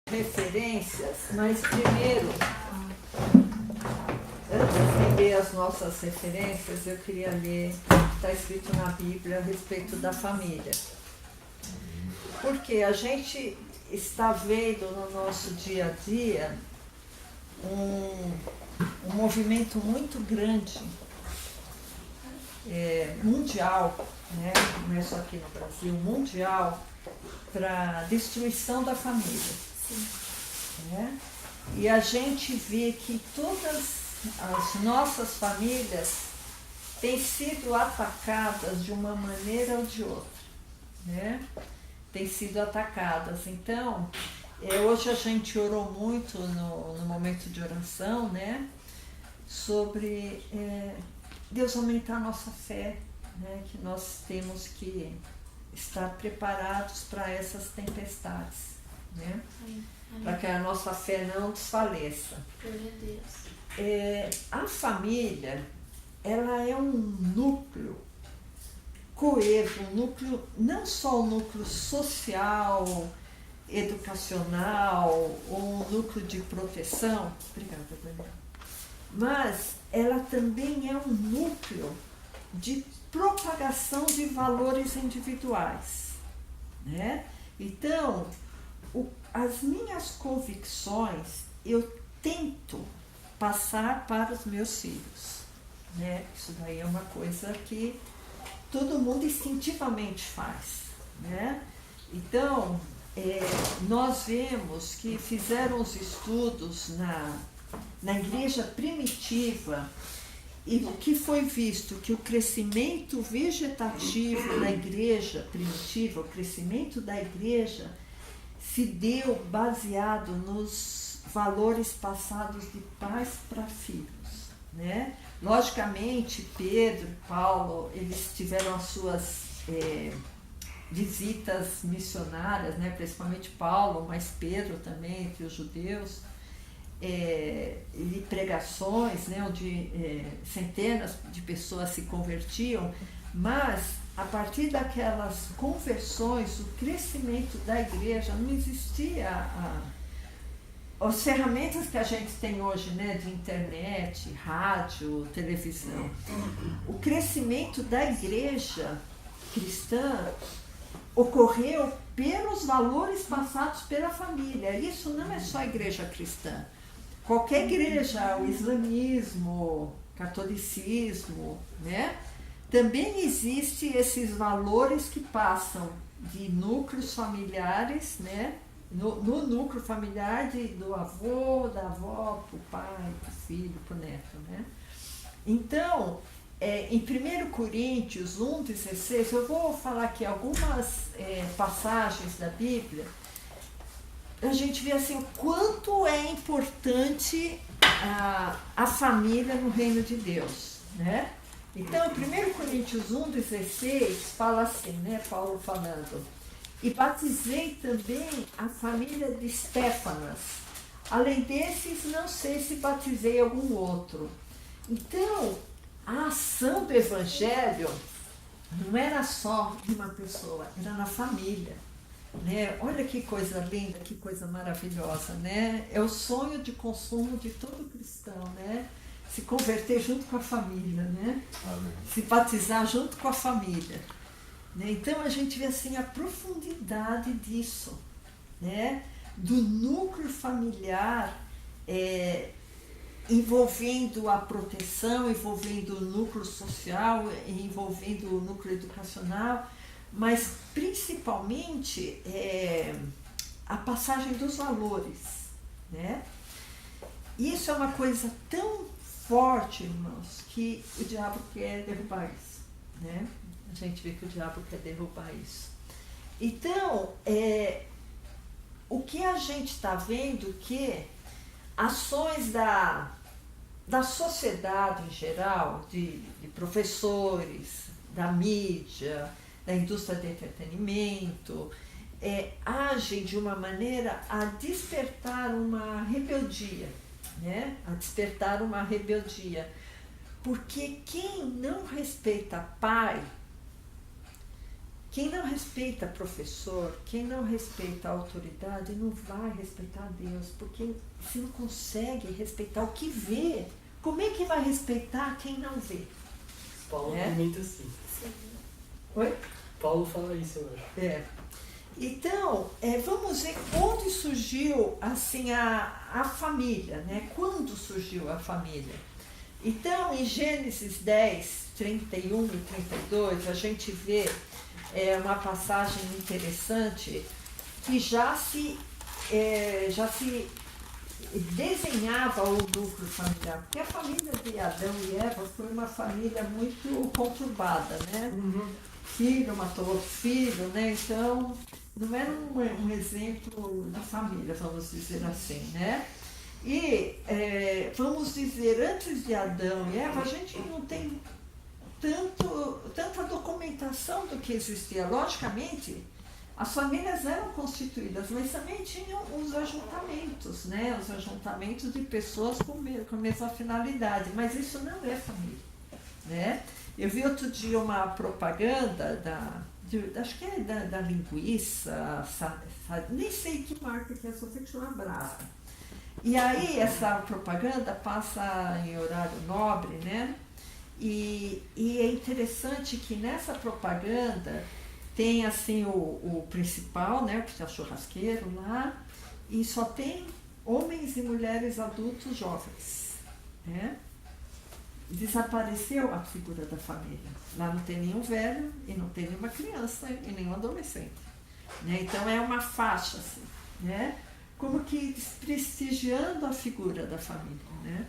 referências, mas primeiro, antes de ler as nossas referências, eu queria ler o que está escrito na Bíblia a respeito da família. Porque a gente está vendo no nosso dia a dia um movimento muito grande, mundial, né? Não é só aqui no Brasil, mundial, para a destruição da família. Sim. Né? E a gente vê que todas as nossas famílias têm sido atacadas de uma maneira ou de outra, né? Têm sido atacadas. Então, hoje a gente orou muito no momento de oração, né? Sobre Deus aumentar a nossa fé, né? Que nós temos que estar preparados para essas tempestades, né? Para que a nossa fé não desfaleça. Glória a Deus. A família, ela é um núcleo coeso, um núcleo, não só um núcleo social, educacional, ou um núcleo de proteção, obrigada, Daniel, mas ela também é um núcleo de propagação de valores individuais, né? Então, as minhas convicções eu tento passar para os meus filhos, né? Isso daí é uma coisa que todo mundo instintivamente faz, né? Então, nós vemos que fizeram os estudos na igreja primitiva, e o que foi visto que o crescimento vegetativo da igreja primitiva, o crescimento da igreja, se deu baseado nos valores passados de pais para filhos, né? Logicamente, Pedro e Paulo, eles tiveram as suas visitas missionárias, né? Principalmente Paulo, mas Pedro também, entre os judeus, e pregações, né? Onde centenas de pessoas se convertiam, mas a partir daquelas conversões, o crescimento da igreja, não existia as ferramentas que a gente tem hoje, né, de internet, rádio, televisão. O crescimento da igreja cristã ocorreu pelos valores passados pela família. Isso não é só a igreja cristã. Qualquer igreja, o islamismo, catolicismo, né? Também existem esses valores que passam de núcleos familiares, né? No núcleo familiar do avô, da avó, para o pai, para o filho, para o neto, né? Então, em 1 Coríntios 1,16, eu vou falar aqui algumas passagens da Bíblia. A gente vê assim o quanto é importante a família no reino de Deus, né? Então, em 1 Coríntios 1,16 fala assim, né? Paulo falando: e batizei também a família de Estéfanas. Além desses, não sei se batizei algum outro. Então, a ação do evangelho não era só de uma pessoa, era na família. Né? Olha que coisa linda, que coisa maravilhosa, né? É o sonho de consumo de todo cristão, né? Se converter junto com a família, né? Amém. Se batizar junto com a família. Né? Então a gente vê assim a profundidade disso, né? Do núcleo familiar envolvendo a proteção, envolvendo o núcleo social, envolvendo o núcleo educacional, mas principalmente a passagem dos valores, né? Isso é uma coisa tão forte, irmãos, que o diabo quer derrubar isso, né? A gente vê que o diabo quer derrubar isso. Então, o que a gente está vendo que ações da sociedade em geral, de professores, da mídia, da indústria de entretenimento, agem de uma maneira a despertar uma rebeldia, né? A despertar uma rebeldia. Porque quem não respeita pai Quem não respeita professor, quem não respeita a autoridade, não vai respeitar Deus, porque se não consegue respeitar o que vê, como é que vai respeitar quem não vê? Paulo comenta assim. Sim. Oi? Paulo fala isso, eu acho. Então, vamos ver onde surgiu assim, a família, né? Quando surgiu a família? Então, em Gênesis 10, 31 e 32, a gente vê uma passagem interessante que já se desenhava o núcleo familiar, porque a família de Adão e Eva foi uma família muito conturbada, né? Filho matou outro filho, né? Então, não era um exemplo de família, vamos dizer assim, né? E, vamos dizer, antes de Adão e Eva, a gente não tem tanta documentação do que existia. Logicamente, as famílias eram constituídas, mas também tinham os ajuntamentos, né? Os ajuntamentos de pessoas com a mesma finalidade, mas isso não é família, né? Eu vi outro dia uma propaganda acho que é da linguiça, nem sei que marca que é, só sei que chama Brava. E aí essa propaganda passa em horário nobre, né? E é interessante que nessa propaganda tem assim o principal, né, que é o churrasqueiro lá, e só tem homens e mulheres adultos jovens, né? Desapareceu a figura da família. Lá não tem nenhum velho e não tem nenhuma criança e nenhum adolescente, né? Então é uma faixa assim, né? Como que desprestigiando a figura da família, né?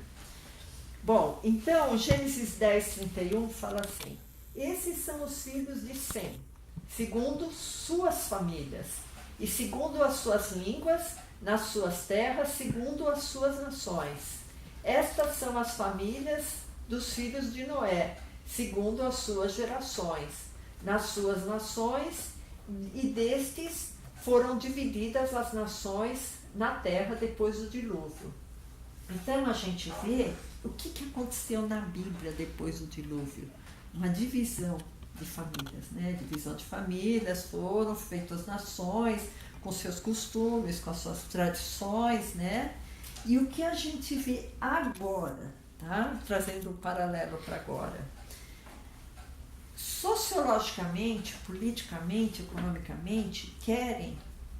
Bom, então Gênesis 10, 31 fala assim: esses são os filhos de Sem, segundo suas famílias, e segundo as suas línguas, nas suas terras, segundo as suas nações. Estas são as famílias dos filhos de Noé, segundo as suas gerações, nas suas nações, e destes foram divididas as nações na terra depois do dilúvio. Então a gente vê o que aconteceu na Bíblia depois do dilúvio. Uma divisão de famílias, né? Divisão de famílias, foram feitas nações com seus costumes, com as suas tradições, né? E o que a gente vê agora, tá? Trazendo um paralelo para agora. Sociologicamente, politicamente, economicamente, querem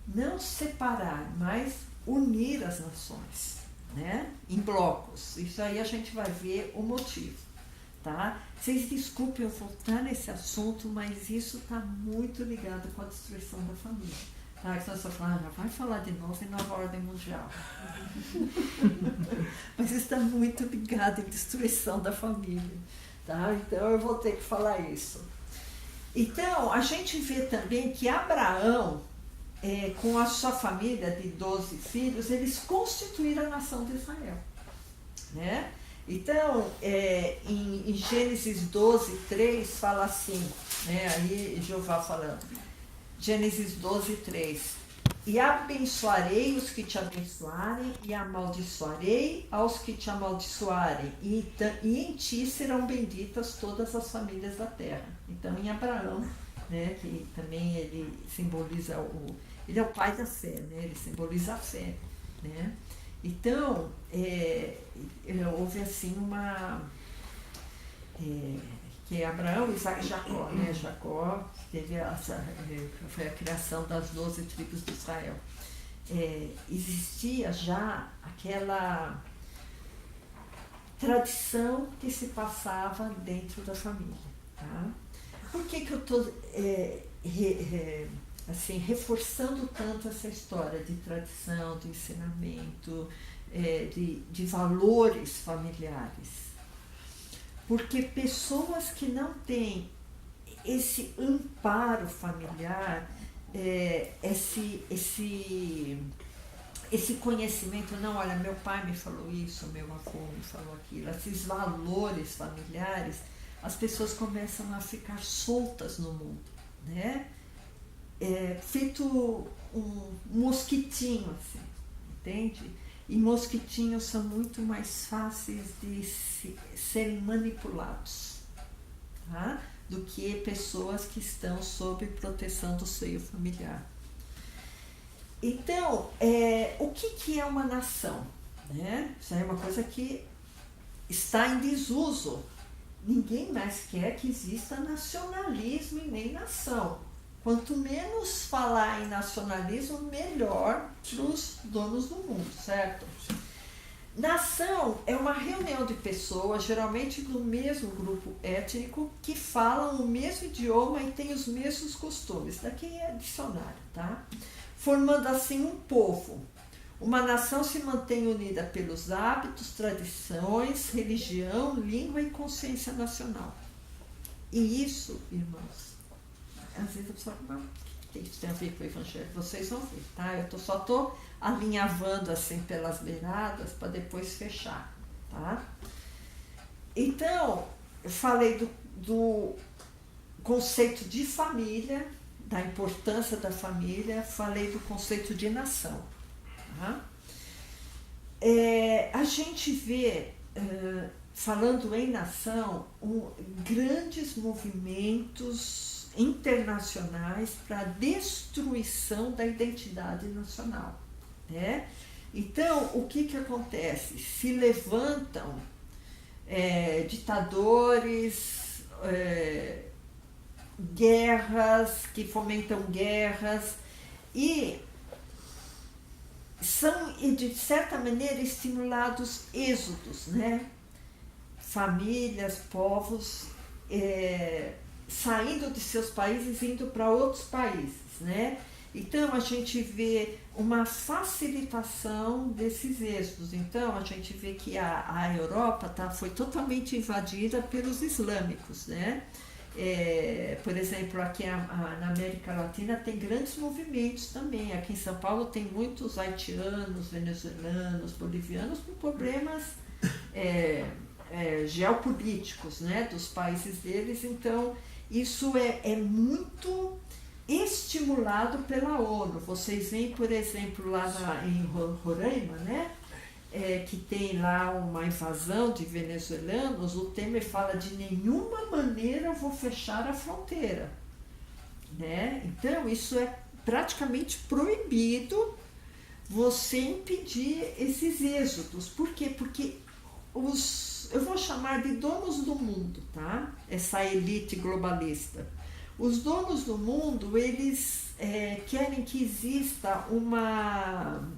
não separar, mas unir as nações, né? Em blocos. Isso aí a gente vai ver o motivo, tá? Vocês desculpem eu voltar nesse assunto, mas isso está muito ligado com a destruição da família. Tá? Que nós falamos, já vai falar de novo em nova ordem mundial. Mas isso está muito ligado em destruição da família. Tá? Então eu vou ter que falar isso. Então, a gente vê também que Abraão, com a sua família de 12 filhos, eles constituíram a nação de Israel, né? Então, em Gênesis 12, 3, fala assim, né? Aí Jeová falando, Gênesis 12, 3, e abençoarei os que te abençoarem, e amaldiçoarei aos que te amaldiçoarem, e em ti serão benditas todas as famílias da terra. Então, em Abraão, né, que também ele simboliza ele é o pai da fé, né? Ele simboliza a fé, né? Então, houve assim que Abraão, Isaac e Jacó, né? Jacó teve foi a criação das 12 tribos de Israel. Existia já aquela tradição que se passava dentro da família, tá? Por que eu estou assim, reforçando tanto essa história de tradição, de ensinamento, de valores familiares? Porque pessoas que não têm esse amparo familiar, esse conhecimento, não, olha, meu pai me falou isso, meu avô me falou aquilo, esses valores familiares, as pessoas começam a ficar soltas no mundo, né? Feito um mosquitinho, assim, entende? E mosquitinhos são muito mais fáceis de serem manipulados, tá? do que pessoas que estão sob proteção do seio familiar. Então, o que é uma nação? Né? Isso é uma coisa que está em desuso. Ninguém mais quer que exista nacionalismo e nem nação. Quanto menos falar em nacionalismo, melhor para os donos do mundo, certo? Nação é uma reunião de pessoas, geralmente do mesmo grupo étnico, que falam o mesmo idioma e têm os mesmos costumes. Daqui é dicionário, tá? Formando assim um povo. Uma nação se mantém unida pelos hábitos, tradições, religião, língua e consciência nacional. E isso, irmãos, às vezes a pessoa fala, o que isso tem a ver com o evangelho? Vocês vão ver, tá? Eu só estou alinhavando assim pelas beiradas para depois fechar, tá? Então, eu falei do conceito de família, da importância da família, falei do conceito de nação. Tá? A gente vê, falando em nação, grandes movimentos internacionais para a destruição da identidade nacional. Né? Então, o que acontece? Se levantam ditadores, guerras, que fomentam guerras, e são, de certa maneira, estimulados êxodos, né? Famílias, povos saindo de seus países e indo para outros países, né? Então, a gente vê uma facilitação desses êxodos. Então, a gente vê que a Europa foi totalmente invadida pelos islâmicos, né? Por exemplo, aqui na América Latina tem grandes movimentos também. Aqui em São Paulo tem muitos haitianos, venezuelanos, bolivianos com problemas geopolíticos, né, dos países deles. Então, isso é muito estimulado pela ONU. Vocês veem, por exemplo, lá em Roraima, né? Que tem lá uma invasão de venezuelanos, o Temer fala, de nenhuma maneira eu vou fechar a fronteira. Né? Então, isso é praticamente proibido você impedir esses êxodos. Por quê? Porque eu vou chamar de donos do mundo, tá? Essa elite globalista. Os donos do mundo, eles querem que exista uma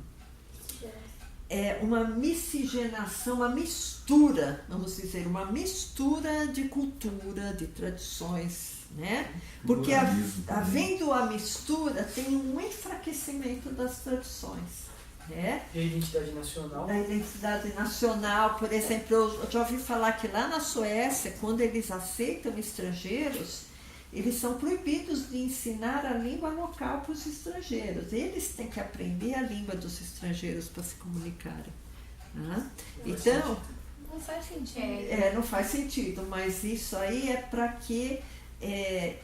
miscigenação, uma mistura, vamos dizer, uma mistura de cultura, de tradições, né? Porque havendo a mistura, tem um enfraquecimento das tradições. Né? E a identidade nacional? A identidade nacional, por exemplo, eu já ouvi falar que lá na Suécia, quando eles aceitam estrangeiros, eles são proibidos de ensinar a língua local para os estrangeiros. Eles têm que aprender a língua dos estrangeiros para se comunicarem. Né? Então, não faz sentido. Não faz sentido, mas isso aí é para que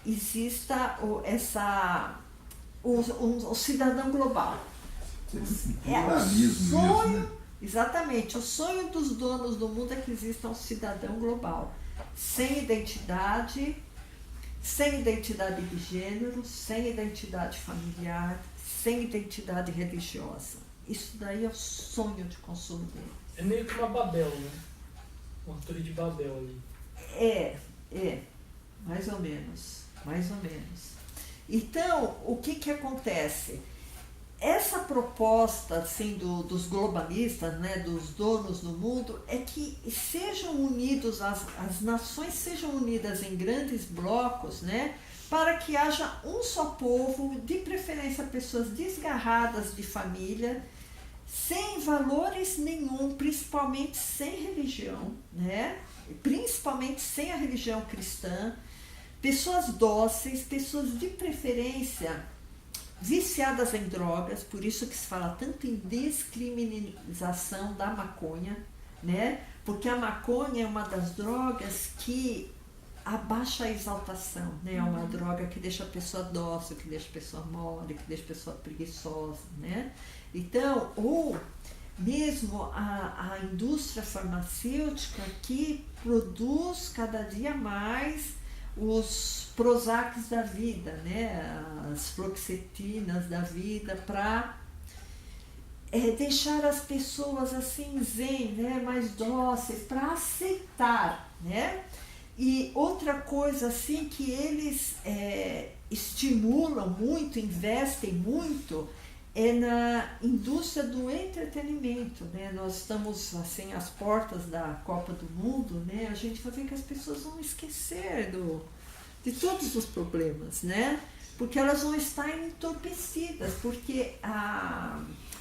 exista o cidadão global. O sonho, né? Exatamente, o sonho dos donos do mundo é que exista um cidadão global, sem identidade de gênero, sem identidade familiar, sem identidade religiosa. Isso daí é o sonho de consumo dele. É meio que uma Babel, né? Uma torre de Babel ali. Mais ou menos. Então, o que acontece? Essa proposta assim, dos globalistas, né, dos donos do mundo, é que sejam unidos, as nações sejam unidas em grandes blocos, né, para que haja um só povo, de preferência pessoas desgarradas de família, sem valores nenhum, principalmente sem religião, né, principalmente sem a religião cristã, pessoas dóceis, pessoas de preferência viciadas em drogas, por isso que se fala tanto em descriminalização da maconha, né? Porque a maconha é uma das drogas que abaixa a exaltação, né? É uma droga que deixa a pessoa dócil, que deixa a pessoa mole, que deixa a pessoa preguiçosa, né? Então, ou mesmo a indústria farmacêutica que produz cada dia mais os Prozacs da vida, né? As fluoxetinas da vida, para deixar as pessoas assim zen, né? Mais dóceis, para aceitar, né? E outra coisa assim que eles estimulam muito, investem muito, é na indústria do entretenimento, né? Nós estamos assim às portas da Copa do Mundo, né? A gente vai ver que as pessoas vão esquecer de todos os problemas, né? Porque elas vão estar entorpecidas, porque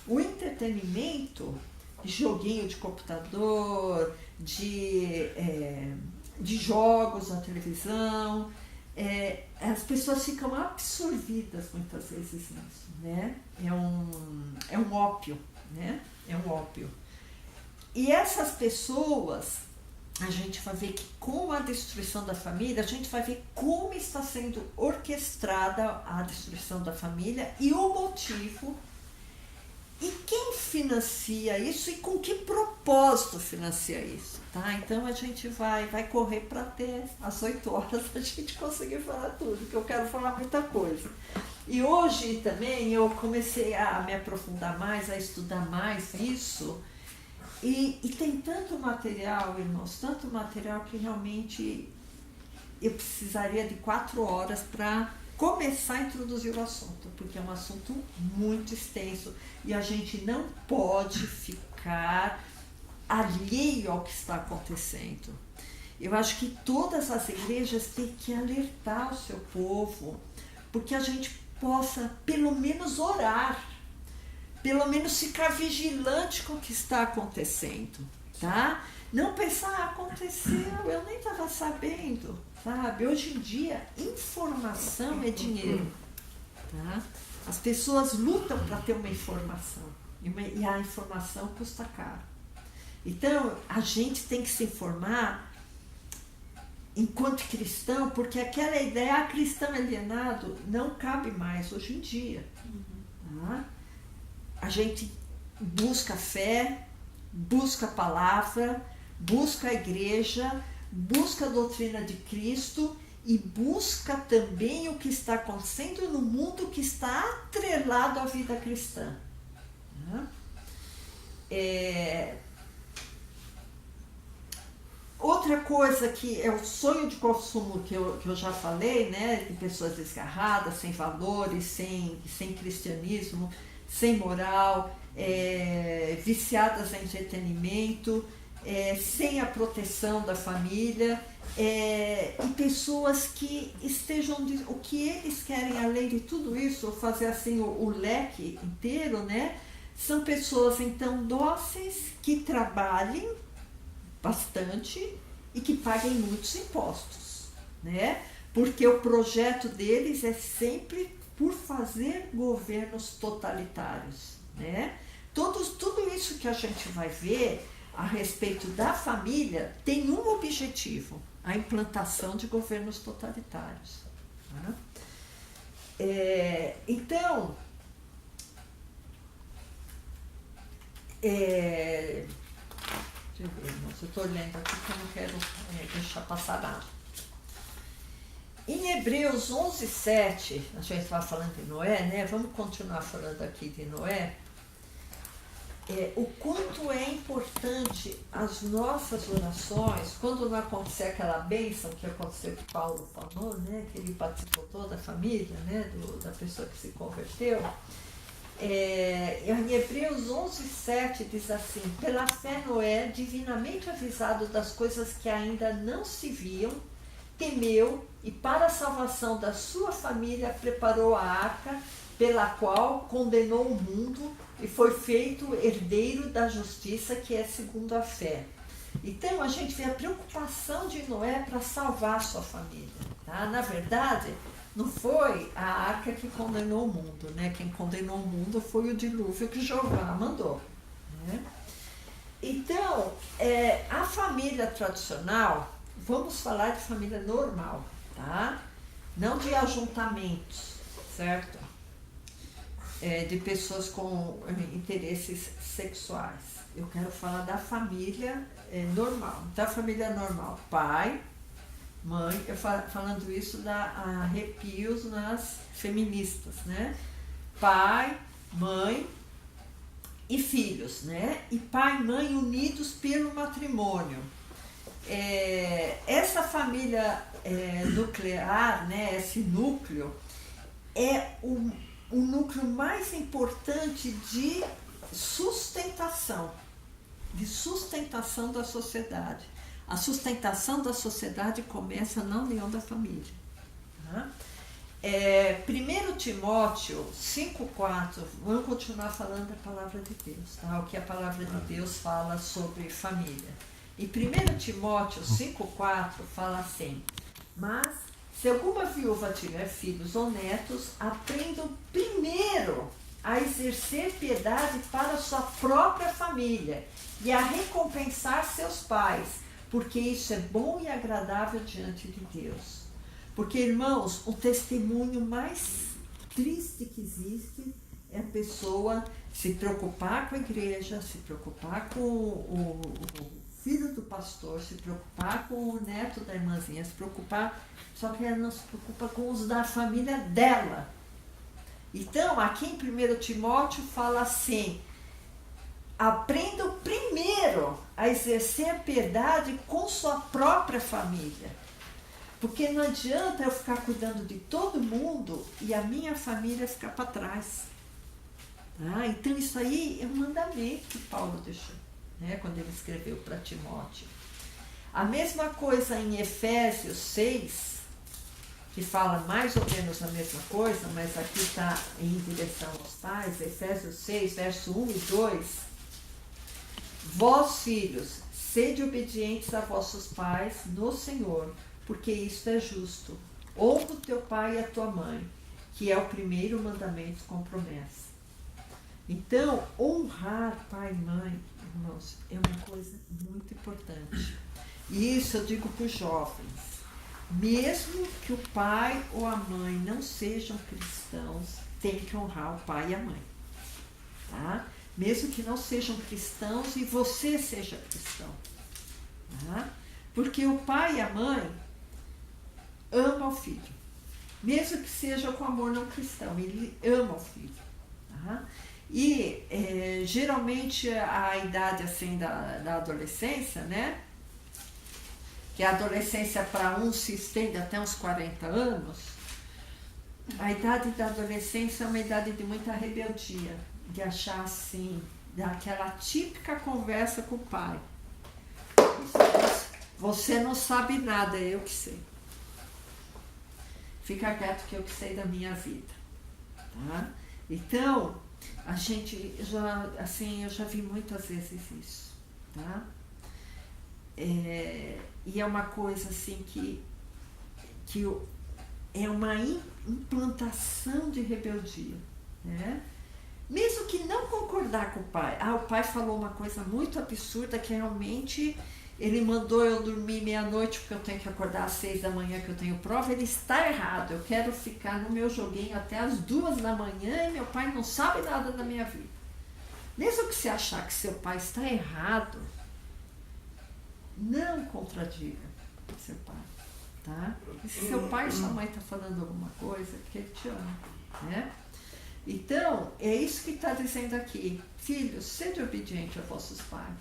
o entretenimento, joguinho de computador, de jogos na televisão, as pessoas ficam absorvidas muitas vezes nisso, né? É um ópio, né? É um ópio. E essas pessoas, a gente vai ver que com a destruição da família, a gente vai ver como está sendo orquestrada a destruição da família e o motivo. E quem financia isso e com que propósito financia isso, tá? Então a gente vai correr para até às 8 horas a gente conseguir falar tudo, porque eu quero falar muita coisa. E hoje também eu comecei a me aprofundar mais, a estudar mais isso, e tem tanto material, irmãos, tanto material que realmente eu precisaria de 4 horas para começar a introduzir o assunto, porque é um assunto muito extenso e a gente não pode ficar alheio ao que está acontecendo. Eu acho que todas as igrejas têm que alertar o seu povo, porque a gente possa pelo menos orar, pelo menos ficar vigilante com o que está acontecendo, tá? Não pensar, aconteceu, eu nem estava sabendo, sabe? Hoje em dia, informação é dinheiro, tá? As pessoas lutam para ter uma informação, e a informação custa caro. Então, a gente tem que se informar enquanto cristão, porque aquela ideia, cristão alienado, não cabe mais hoje em dia. Tá? A gente busca fé, busca a palavra, busca a igreja, busca a doutrina de Cristo e busca também o que está acontecendo no mundo que está atrelado à vida cristã. Outra coisa que é o sonho de consumo que eu já falei, né, de pessoas desgarradas, sem valores, sem cristianismo, sem moral, viciadas em entretenimento, sem a proteção da família, e pessoas que estejam, o que eles querem além de tudo isso, fazer assim o leque inteiro, né? São pessoas então dóceis que trabalhem bastante e que paguem muitos impostos, né? Porque o projeto deles é sempre por fazer governos totalitários, né? Tudo isso que a gente vai ver a respeito da família tem um objetivo: a implantação de governos totalitários. Né? Então, deixa eu ver, irmãos, eu estou olhando aqui que eu não quero deixar passar nada. Em Hebreus 11:7, a gente estava falando de Noé, né? Vamos continuar falando aqui de Noé. O quanto é importante as nossas orações, quando não acontecer aquela bênção que aconteceu que Paulo falou, né? Que ele participou toda a família, né? Da pessoa que se converteu. Em Hebreus 11:7 diz assim: pela fé Noé, divinamente avisado das coisas que ainda não se viam, temeu e para a salvação da sua família preparou a arca, pela qual condenou o mundo e foi feito herdeiro da justiça, que é segundo a fé. Então a gente vê a preocupação de Noé para salvar a sua família. Tá? Na verdade, não foi a arca que condenou o mundo, né? Quem condenou o mundo foi o dilúvio que Jeová mandou. Né? Então, a família tradicional, vamos falar de família normal, tá? Não de ajuntamentos, certo? De pessoas com interesses sexuais. Eu quero falar da família normal. Da família normal, pai, mãe, eu falando isso dá arrepios nas feministas, né? Pai, mãe e filhos, né? E pai e mãe unidos pelo matrimônio. Essa família nuclear, né? Esse núcleo é o núcleo mais importante de sustentação da sociedade. A sustentação da sociedade começa na união da família. Tá? 1 Timóteo 5,4, vamos continuar falando da palavra de Deus, tá? O que a palavra de Deus fala sobre família. E 1 Timóteo 5,4 fala assim: mas se alguma viúva tiver filhos ou netos, aprendam primeiro a exercer piedade para sua própria família e a recompensar seus pais, porque isso é bom e agradável diante de Deus. Porque, irmãos, o testemunho mais triste que existe é a pessoa se preocupar com a igreja, se preocupar com o filho do pastor, se preocupar com o neto da irmãzinha, se preocupar, só que ela não se preocupa com os da família dela. Então, aqui em 1 Timóteo fala assim: aprendam primeiro a exercer piedade com sua própria família. Porque não adianta eu ficar cuidando de todo mundo e a minha família ficar para trás. Tá? Então isso aí é um mandamento que Paulo deixou, né, quando ele escreveu para Timóteo. A mesma coisa em Efésios 6, que fala mais ou menos a mesma coisa, mas aqui está em direção aos pais. Efésios 6, verso 1 e 2. Vós, filhos, sede obedientes a vossos pais no Senhor, porque isto é justo. Honra o teu pai e a tua mãe, que é o primeiro mandamento com promessa. Então, honrar pai e mãe, irmãos, é uma coisa muito importante. E isso eu digo para os jovens. Mesmo que o pai ou a mãe não sejam cristãos, tem que honrar o pai e a mãe. Tá? Mesmo que não sejam cristãos e você seja cristão. Tá? Porque o pai e a mãe ama o filho. Mesmo que seja com amor não cristão, ele ama o filho. Tá? E geralmente a idade assim da adolescência, né? Que a adolescência para uns se estende até uns 40 anos, a idade da adolescência é uma idade de muita rebeldia, de achar assim, daquela típica conversa com o pai. Você não sabe nada, eu que sei. Fica quieto que eu que sei da minha vida. Tá? Então, a gente já, assim, eu já vi muitas vezes isso. Tá? E é uma coisa assim que é uma implantação de rebeldia, né? Mesmo que não concordar com o pai. O pai falou uma coisa muito absurda que realmente ele mandou eu dormir meia-noite porque eu tenho que acordar às 6 da manhã que eu tenho prova. Ele está errado, eu quero ficar no meu joguinho até às 2 da manhã e meu pai não sabe nada da minha vida. Mesmo que você achar que seu pai está errado, não contradiga seu pai, tá? E se seu pai e sua mãe estão falando alguma coisa, é porque ele te ama, né? Então, é isso que está dizendo aqui. Filhos, sede obediente a vossos pais.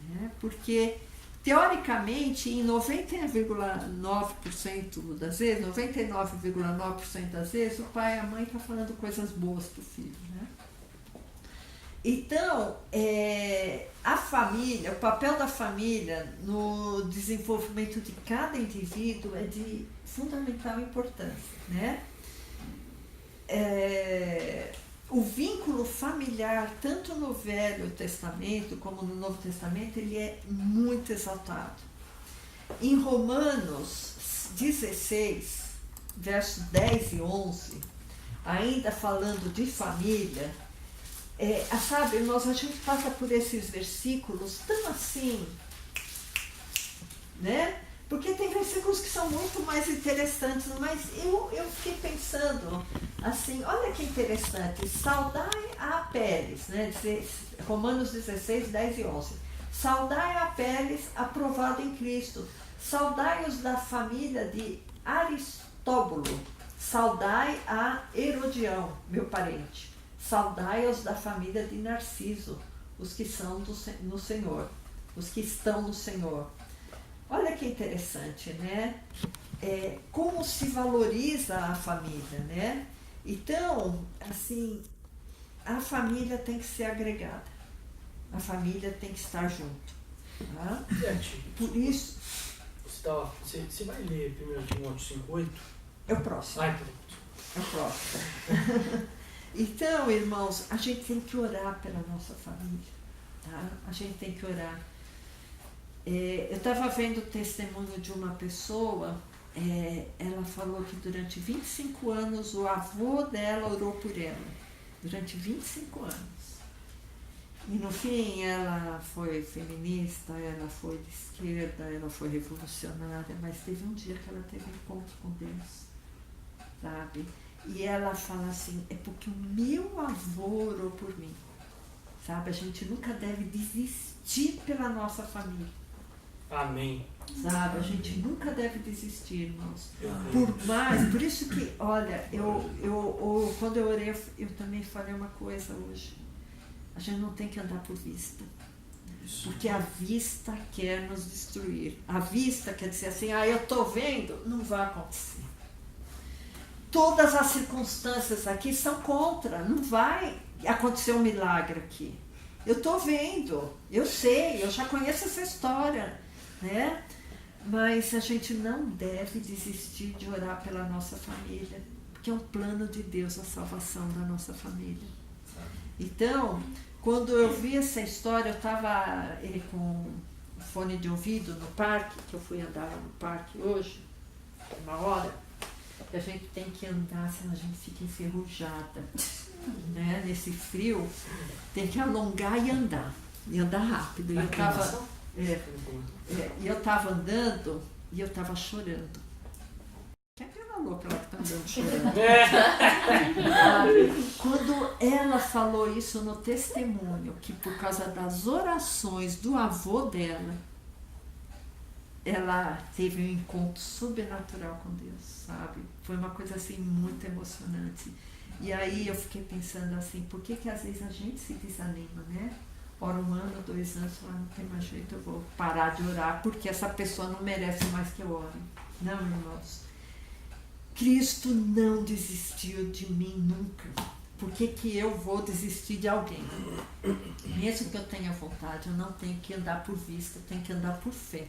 Né? Porque, teoricamente, em 99,9% das vezes, 99,9% das vezes, o pai e a mãe estão falando coisas boas para o filho, né? Então, a família, o papel da família no desenvolvimento de cada indivíduo é de fundamental importância, né? O vínculo familiar, tanto no Velho Testamento como no Novo Testamento, ele é muito exaltado. Em Romanos 16, versos 10 e 11, ainda falando de família, sabe, irmãos, a gente passa por esses versículos tão assim, né? Porque tem versículos que são muito mais interessantes, mas eu fiquei pensando assim, olha que interessante, saudai a Apéles, né? Romanos 16, 10 e 11. Saudai a Apéles, aprovado em Cristo, Saudai-os da família de Aristóbulo, saudai a Herodião, meu parente. Saudai-os da família de Narciso, os que são no Senhor, os que estão no Senhor. Olha que interessante, né? Como se valoriza a família, né? Então, assim, a família tem que ser agregada, a família tem que estar junto. Tá? Por isso... Você vai ler 1 Timóteo 5,8? É o próximo. Ai, pronto. É o próximo. Então, irmãos, a gente tem que orar pela nossa família. Tá? A gente tem que orar. Eu estava vendo o testemunho de uma pessoa, ela falou que durante 25 anos o avô dela orou por ela. Durante 25 anos. E no fim ela foi feminista, ela foi de esquerda, ela foi revolucionária, mas teve um dia que ela teve um encontro com Deus, sabe? E ela fala assim, é porque o meu avô orou por mim, sabe? A gente nunca deve desistir pela nossa família. Amém. Sabe? A gente nunca deve desistir, irmãos. Por isso que, olha, quando eu orei, eu também falei uma coisa hoje. A gente não tem que andar por vista. Porque a vista quer nos destruir. A vista quer dizer assim, eu estou vendo, não vai acontecer. Todas as circunstâncias aqui são contra, não vai acontecer um milagre aqui. Eu estou vendo, eu sei, eu já conheço essa história, né? Mas a gente não deve desistir de orar pela nossa família, porque é um plano de Deus a salvação da nossa família. Então, quando eu vi essa história, eu estava com fone de ouvido no parque, que eu fui andar no parque hoje, uma hora, e a gente tem que andar, senão a gente fica enferrujada, né? Nesse frio, tem que alongar e andar rápido. E eu estava andando e eu estava chorando. Que é aquela louca lá que está andando chorando. Quando ela falou isso no testemunho, que por causa das orações do avô dela, ela teve um encontro sobrenatural com Deus, sabe? Foi uma coisa assim muito emocionante. E aí eu fiquei pensando assim, por que às vezes a gente se desanima, né? Ora 1 ano, 2 anos, não tem mais jeito, eu vou parar de orar, porque essa pessoa não merece mais que eu ore. Não, irmãos. Cristo não desistiu de mim nunca. Por que eu vou desistir de alguém? Mesmo que eu tenha vontade, eu não tenho que andar por vista, eu tenho que andar por fé.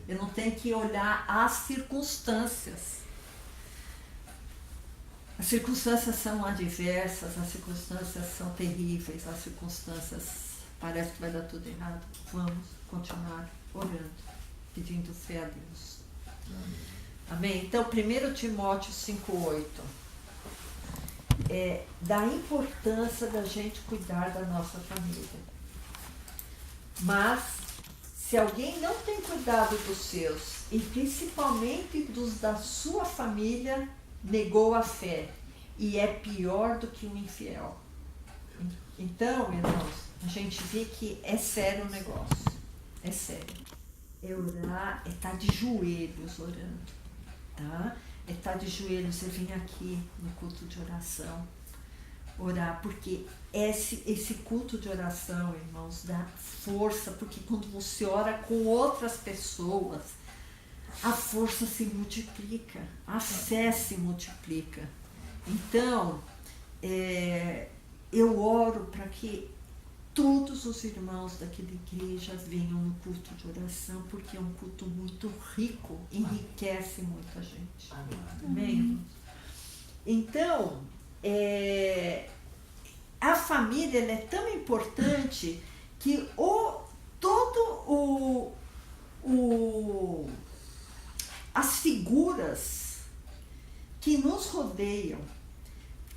Eu não tenho que olhar as circunstâncias. As circunstâncias são adversas, as circunstâncias são terríveis, as circunstâncias parece que vai dar tudo errado. Vamos continuar orando, pedindo fé a Deus. Amém? Então, 1 Timóteo 5,8 da importância da gente cuidar da nossa família. Mas, se alguém não tem cuidado dos seus, e principalmente dos da sua família, negou a fé, e é pior do que um infiel. Então, irmãos, a gente vê que é sério o negócio. É sério. É orar, é estar de joelhos orando. Tá? É estar de joelhos, você vem aqui no culto de oração, orar, porque esse culto de oração, irmãos, dá força, porque quando você ora com outras pessoas, a força se multiplica, a fé se multiplica. Então, eu oro para que todos os irmãos daquela igreja venham no culto de oração, porque é um culto muito rico, enriquece muita gente. Amém? Então, a família ela é tão importante que as figuras que nos rodeiam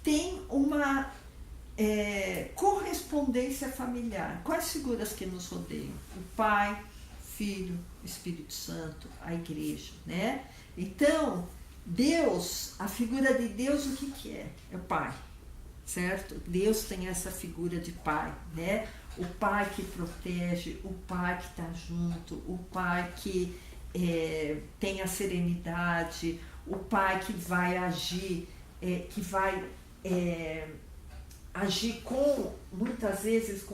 têm uma correspondência familiar. Quais figuras que nos rodeiam? O Pai, Filho, Espírito Santo, a igreja, né? Então, Deus, a figura de Deus, o que é? É o Pai, certo? Deus tem essa figura de Pai, né? O Pai que protege, o Pai que está junto, o Pai que tem a serenidade, o pai que vai agir, agir muitas vezes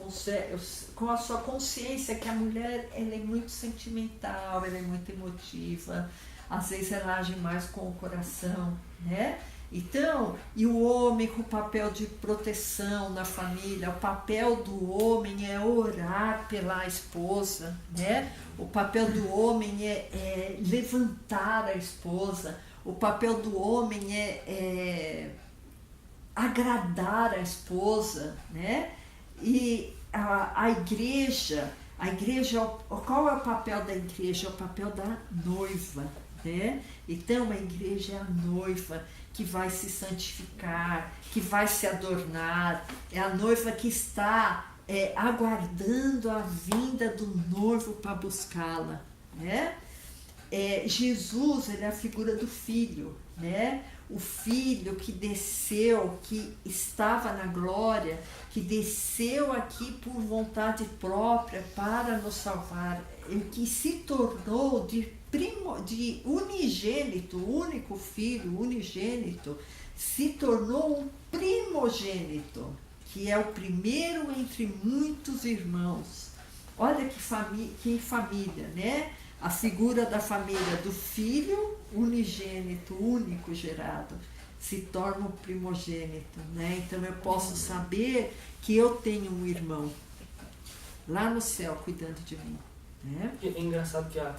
com a sua consciência, que a mulher ela é muito sentimental, ela é muito emotiva, às vezes ela age mais com o coração, né? Então, e o homem com o papel de proteção na família, o papel do homem é orar pela esposa, né? O papel do homem é levantar a esposa, o papel do homem é agradar a esposa, né? E a igreja, qual é o papel da igreja? É o papel da noiva, né? Então a igreja é a noiva que vai se santificar, que vai se adornar, é a noiva que está aguardando a vinda do noivo para buscá-la, né? Jesus, ele é a figura do filho, né? O filho que desceu, que estava na glória, que desceu aqui por vontade própria para nos salvar, que se tornou de unigênito, único filho, unigênito, se tornou um primogênito, que é o primeiro entre muitos irmãos. Olha que família, né? A figura da família do filho unigênito, único gerado, se torna o primogênito, né? Então eu posso saber que eu tenho um irmão lá no céu cuidando de mim, né? É engraçado que a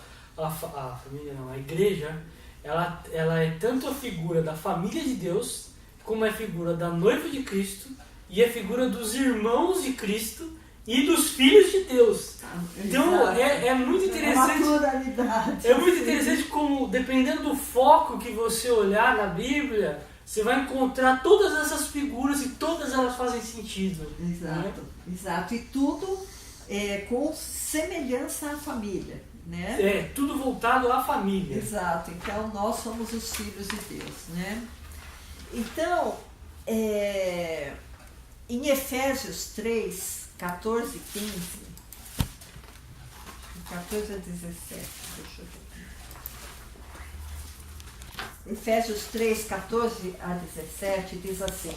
família não, a igreja, ela é tanto a figura da família de Deus, como é a figura da noiva de Cristo, e a figura dos irmãos de Cristo e dos filhos de Deus. Então é muito interessante. É uma pluralidade. É muito interessante como, dependendo do foco que você olhar na Bíblia, você vai encontrar todas essas figuras e todas elas fazem sentido. Exato, né? Exato. E tudo com semelhança à família, né? Tudo voltado à família. Exato. Então nós somos os filhos de Deus, né? Então, em Efésios 3, 14 e 15, 14 a 17, deixa eu ver. Efésios 3, 14 a 17 diz assim: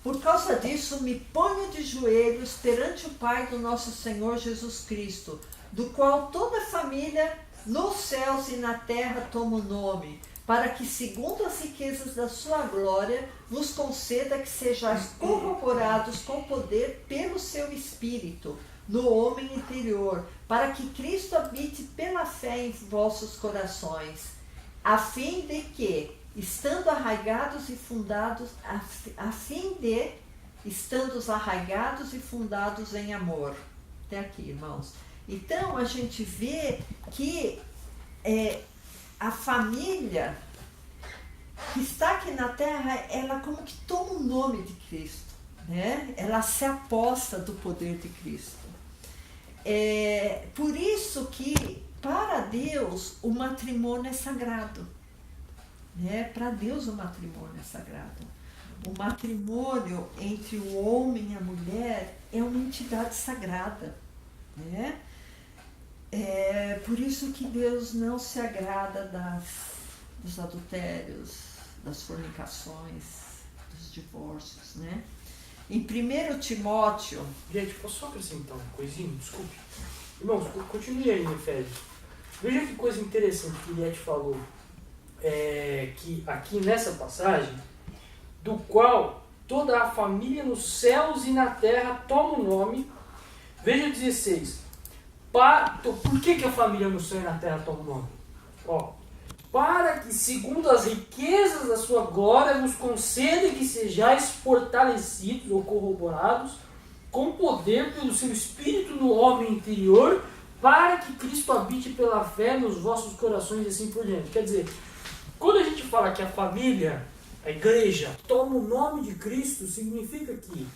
por causa disso me ponho de joelhos perante o Pai do nosso Senhor Jesus Cristo, do qual toda a família nos céus e na terra toma o nome, para que, segundo as riquezas da sua glória, vos conceda que sejais corroborados com poder pelo seu Espírito, no homem interior, para que Cristo habite pela fé em vossos corações, a fim de que, estando arraigados e fundados em amor. Até aqui, irmãos. Então, a gente vê que a família que está aqui na Terra, ela como que toma o nome de Cristo, né? Ela se aposta do poder de Cristo. Por isso que, para Deus, o matrimônio é sagrado. Né? Para Deus, o matrimônio é sagrado. O matrimônio entre o homem e a mulher é uma entidade sagrada, né? Por isso que Deus não se agrada dos adultérios, das fornicações, dos divórcios, né? Em 1 Timóteo... Gente, posso só acrescentar uma coisinha? Desculpe. Irmãos, continue aí em Efésios. Veja que coisa interessante que Eliette falou. Que aqui nessa passagem, do qual toda a família nos céus e na terra toma o nome. Veja 16. Por que a família no céu e na terra toma o nome? Para que, segundo as riquezas da sua glória, nos conceda que sejais fortalecidos ou corroborados com poder pelo seu Espírito no homem interior, para que Cristo habite pela fé nos vossos corações e assim por diante. Quer dizer, quando a gente fala que a família, a igreja, toma o nome de Cristo, significa que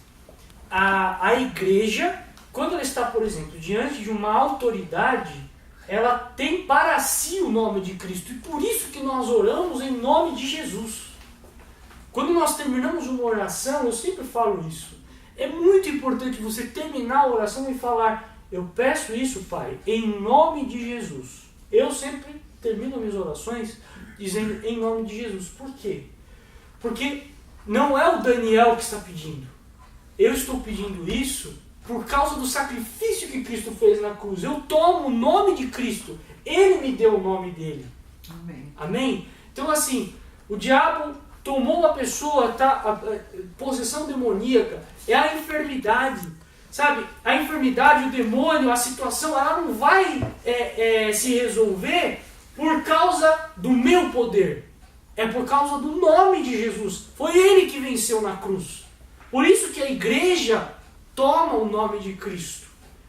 a igreja, quando ela está, por exemplo, diante de uma autoridade, ela tem para si o nome de Cristo. E por isso que nós oramos em nome de Jesus. Quando nós terminamos uma oração, eu sempre falo isso. É muito importante você terminar a oração e falar: eu peço isso, Pai, em nome de Jesus. Eu sempre termino minhas orações dizendo em nome de Jesus. Por quê? Porque não é o Daniel que está pedindo. Eu estou pedindo isso por causa do sacrifício que Cristo fez na cruz. Eu tomo o nome de Cristo. Ele me deu o nome dele. Amém. Amém? Então assim, o diabo tomou uma pessoa, tá? A possessão demoníaca é a enfermidade. Sabe? A enfermidade, o demônio, a situação, ela não vai se resolver por causa do meu poder. É por causa do nome de Jesus. Foi ele que venceu na cruz. Por isso que a igreja toma o nome de Cristo.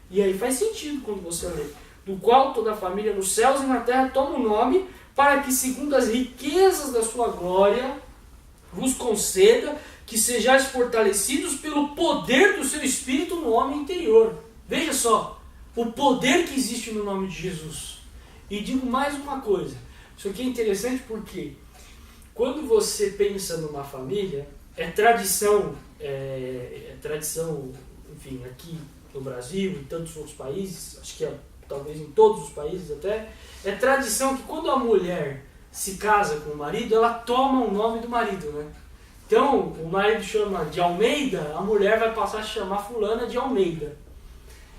E aí faz sentido quando você lê. Do qual toda a família nos céus e na terra toma o nome, para que segundo as riquezas da sua glória vos conceda que sejais fortalecidos pelo poder do seu Espírito no homem interior. Veja só, o poder que existe no nome de Jesus. E digo mais uma coisa. Isso aqui é interessante porque quando você pensa numa família, é tradição, enfim, aqui no Brasil, em tantos outros países, acho que talvez em todos os países até, é tradição que quando a mulher se casa com o marido, ela toma o nome do marido, né? Então, o marido chama de Almeida, a mulher vai passar a chamar fulana de Almeida.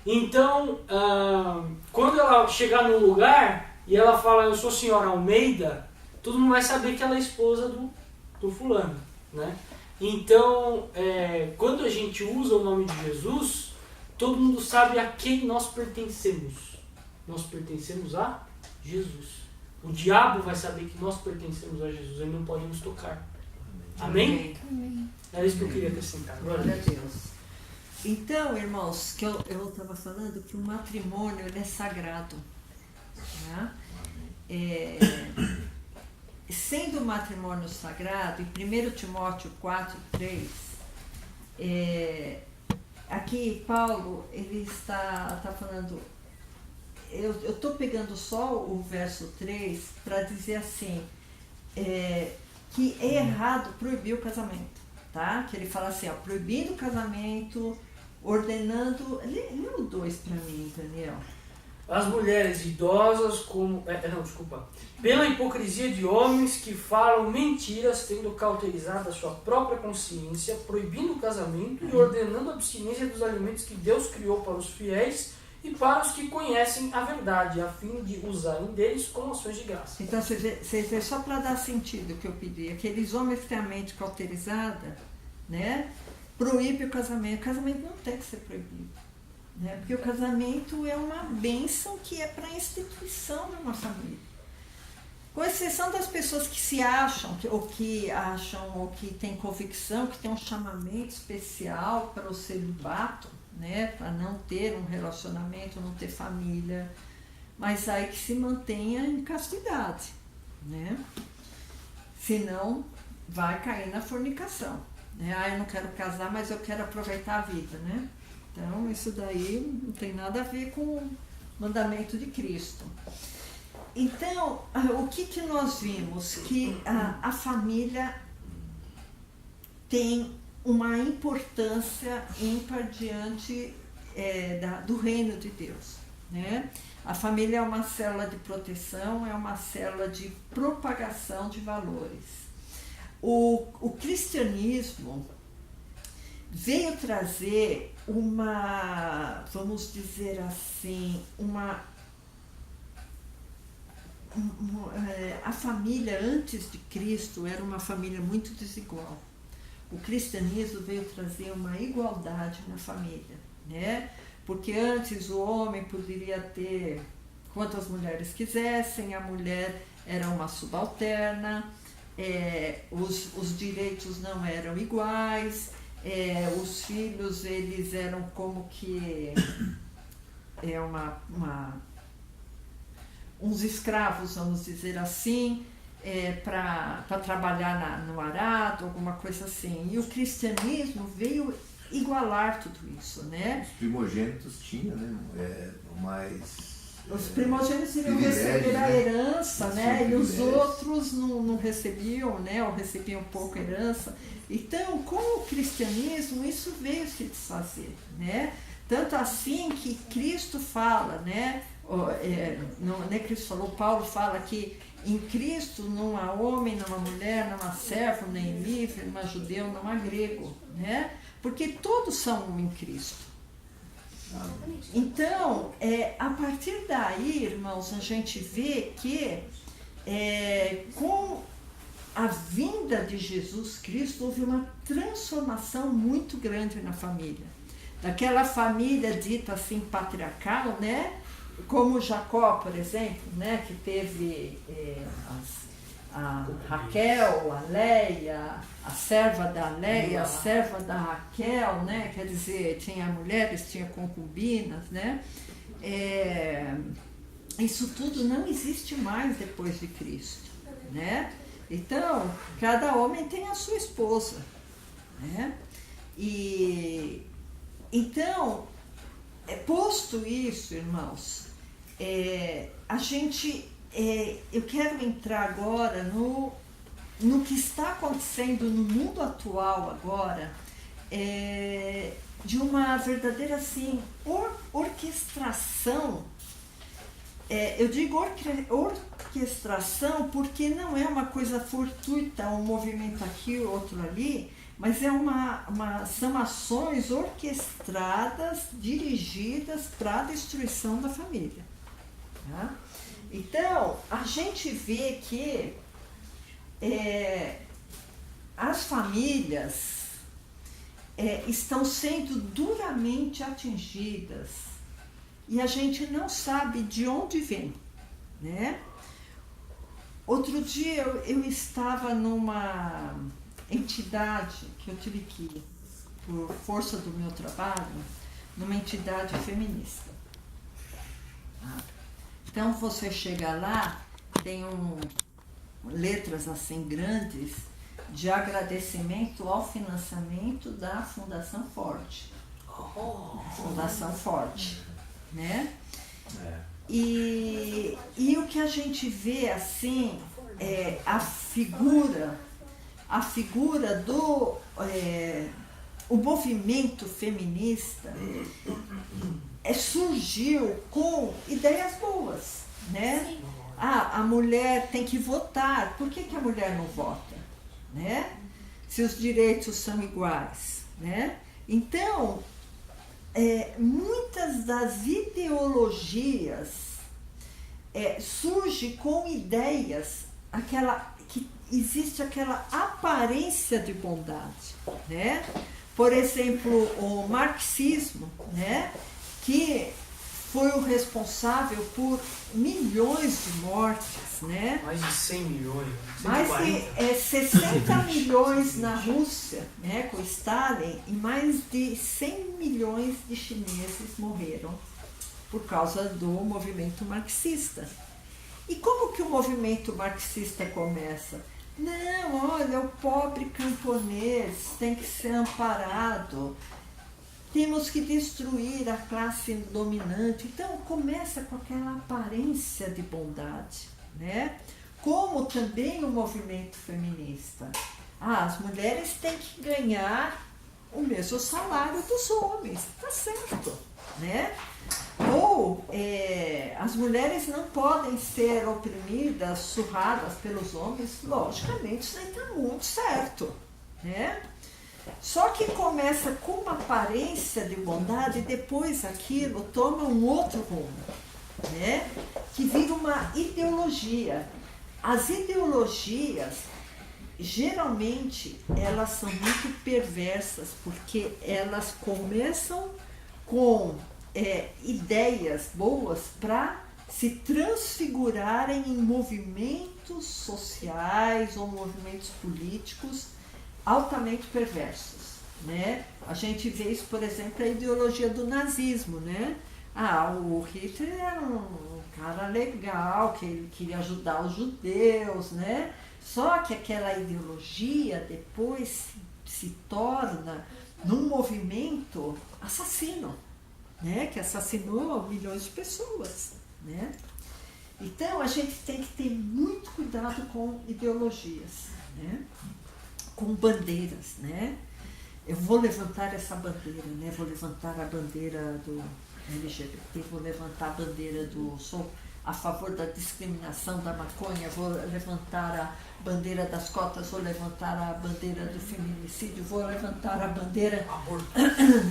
Então, quando ela chegar no lugar e ela fala, eu sou senhora Almeida, todo mundo vai saber que ela é esposa do fulano, né? Então, quando a gente usa o nome de Jesus, todo mundo sabe a quem nós pertencemos. Nós pertencemos a Jesus. O diabo vai saber que nós pertencemos a Jesus, ele não pode nos tocar. Amém? Amém. Era isso que eu queria acrescentar. Glória a Deus. Então, irmãos, que eu estava falando que o matrimônio ele é sagrado. Né? Sendo o matrimônio sagrado, em 1 Timóteo 4:3, aqui Paulo ele está falando, eu estou pegando só o verso 3 para dizer assim, que é errado proibir o casamento, tá? Que ele fala assim, ó, proibindo o casamento, ordenando... Lê o 2 para mim, Daniel. As mulheres idosas como... Pela hipocrisia de homens que falam mentiras, tendo cauterizado a sua própria consciência, proibindo o casamento e ordenando a abstinência dos alimentos que Deus criou para os fiéis e para os que conhecem a verdade, a fim de usarem deles como ações de graça. Então, você vê só para dar sentido o que eu pedi, aqueles homens que têm a mente cauterizada, né, proíbe o casamento. O casamento não tem que ser proibido, né, porque o casamento é uma bênção que é para a instituição de uma família. Com exceção das pessoas que se acham, ou que têm convicção, que têm um chamamento especial para o celibato, né, para não ter um relacionamento, não ter família, mas aí que se mantenha em castidade, né? Senão vai cair na fornicação, né? Eu não quero casar, mas eu quero aproveitar a vida, né? Então isso daí não tem nada a ver com o mandamento de Cristo. Então, o que nós vimos? Que a família tem uma importância ímpar diante do reino de Deus, né? A família é uma célula de proteção, é uma célula de propagação de valores. O cristianismo veio trazer vamos dizer assim, a família antes de Cristo era uma família muito desigual. O cristianismo veio trazer uma igualdade na família, né? Porque antes o homem poderia ter quantas mulheres quisessem, a mulher era uma subalterna, os direitos não eram iguais, os filhos eles eram como que uns escravos, vamos dizer assim, para trabalhar no arado, alguma coisa assim. E o cristianismo veio igualar tudo isso, né? Os primogênitos tinham, né? Os primogênitos iriam receber a herança, né? E os outros não recebiam, né? Ou recebiam pouca herança. Então, com o cristianismo, isso veio se desfazer, né? Tanto assim que Cristo fala, né? Não é Cristo falou, Paulo fala que em Cristo não há homem, não há mulher, não há servo, nem livre, não há judeu, não há grego, né? Porque todos são um em Cristo. Então, a partir daí, irmãos, a gente vê que com a vinda de Jesus Cristo houve uma transformação muito grande na família. Daquela família dita assim patriarcal, né? Como Jacó, por exemplo, né? Que teve a Raquel, a Leia, a serva da Leia, a serva da Raquel, né? Quer dizer, tinha mulheres, tinha concubinas, né? Isso tudo não existe mais depois de Cristo, né? Então, cada homem tem a sua esposa, né? E então, posto isso, irmãos, a gente, eu quero entrar agora no que está acontecendo no mundo atual agora, de uma verdadeira assim, orquestração. Eu digo orquestração porque não é uma coisa fortuita, um movimento aqui, outro ali, mas são ações orquestradas, dirigidas para a destruição da família. Tá? Então, a gente vê que as famílias estão sendo duramente atingidas e a gente não sabe de onde vem, né? Outro dia eu estava numa entidade que eu tive que ir, por força do meu trabalho, numa entidade feminista. Então você chega lá, tem letras assim grandes de agradecimento ao financiamento da Fundação Forte. Fundação Forte, né? E o que a gente vê assim é a figura do o movimento feminista surgiu com ideias boas, né? A mulher tem que votar. Por que a mulher não vota, né? Se os direitos são iguais, né? Então, muitas das ideologias surgem com ideias, que existe aquela aparência de bondade, né? Por exemplo, o marxismo, né? Que foi o responsável por milhões de mortes, né? Mais de 100 milhões. Mais de 60 milhões na Rússia, né, com Stalin, e mais de 100 milhões de chineses morreram por causa do movimento marxista. E como que o movimento marxista começa? Não, olha, o pobre camponês tem que ser amparado. Temos que destruir a classe dominante. Então, começa com aquela aparência de bondade, né? Como também o movimento feminista. As mulheres têm que ganhar o mesmo salário dos homens, tá certo, né? Ou as mulheres não podem ser oprimidas, surradas pelos homens. Logicamente, isso aí está muito certo, né? Só que começa com uma aparência de bondade e depois aquilo toma um outro rumo, né? Que vira uma ideologia. As ideologias, geralmente, elas são muito perversas, porque elas começam com ideias boas para se transfigurarem em movimentos sociais ou movimentos políticos altamente perversos, né? A gente vê isso, por exemplo, a ideologia do nazismo, né? O Hitler era um cara legal, que ele queria ajudar os judeus, né? Só que aquela ideologia depois se torna num movimento assassino, né? Que assassinou milhões de pessoas, né? Então a gente tem que ter muito cuidado com ideologias, né? Com bandeiras, né? eu vou levantar essa bandeira, né? Vou levantar a bandeira do LGBT, vou levantar a bandeira sou a favor da discriminação da maconha, vou levantar a bandeira das cotas, vou levantar a bandeira do feminicídio, vou levantar a bandeira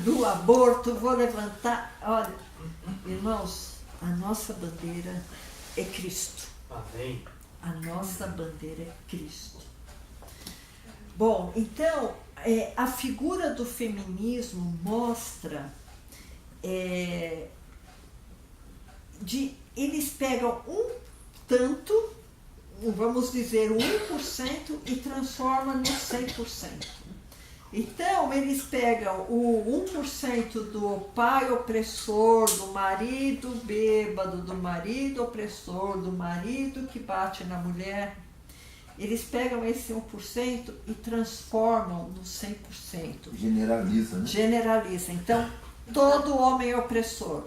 do aborto, vou levantar... Olha, irmãos, a nossa bandeira é Cristo. Amém. A nossa bandeira é Cristo. Bom, então, a figura do feminismo mostra... eles pegam um tanto, vamos dizer, 1% e transformam no 100%. Então, eles pegam o 1% do pai opressor, do marido bêbado, do marido opressor, do marido que bate na mulher. Eles pegam esse 1% e transformam no 100%. Generaliza, né? Generaliza. Então, todo homem é opressor.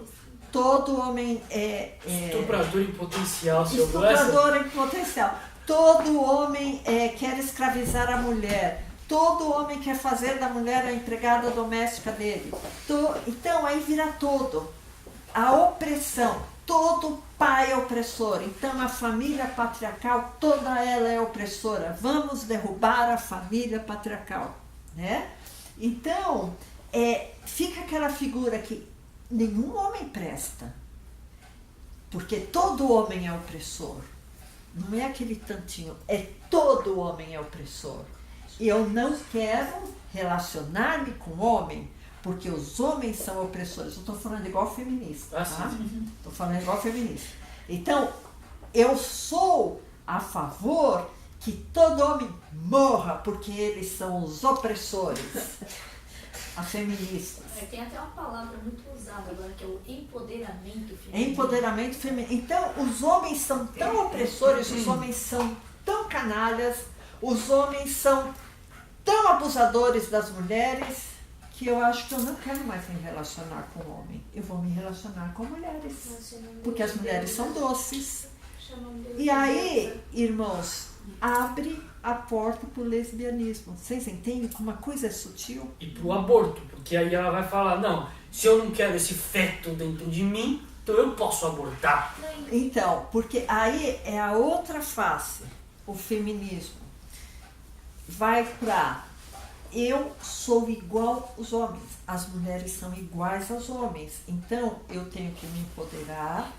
Todo homem é... Estuprador em potencial, seu Estuprador em potencial. Todo homem quer escravizar a mulher. Todo homem quer fazer da mulher a empregada doméstica dele. Então, aí vira todo. A opressão. Todo pai é opressor. Então, a família patriarcal, toda ela é opressora. Vamos derrubar a família patriarcal, né? Então, fica aquela figura que nenhum homem presta, porque todo homem é opressor. Não é aquele tantinho, todo homem é opressor. Eu não quero relacionar-me com homem, porque os homens são opressores. Eu estou falando igual feminista, tá? Estou falando igual feminista. Então, eu sou a favor que todo homem morra, porque eles são os opressores. As feministas. Tem até uma palavra muito usada agora, que é o empoderamento feminino. Empoderamento feminino. Então, os homens são tão opressores, os homens são tão canalhas, os homens são tão abusadores das mulheres, que eu acho que eu não quero mais me relacionar com homem. Eu vou me relacionar com mulheres. Porque as mulheres são doces. E aí, irmãos, abre a porta para o lesbianismo. Vocês entendem como uma coisa é sutil? E para o aborto, porque aí ela vai falar, não, se eu não quero esse feto dentro de mim, então eu posso abortar. Então, porque aí é a outra face, o feminismo. Vai para eu sou igual aos homens, as mulheres são iguais aos homens, então eu tenho que me empoderar,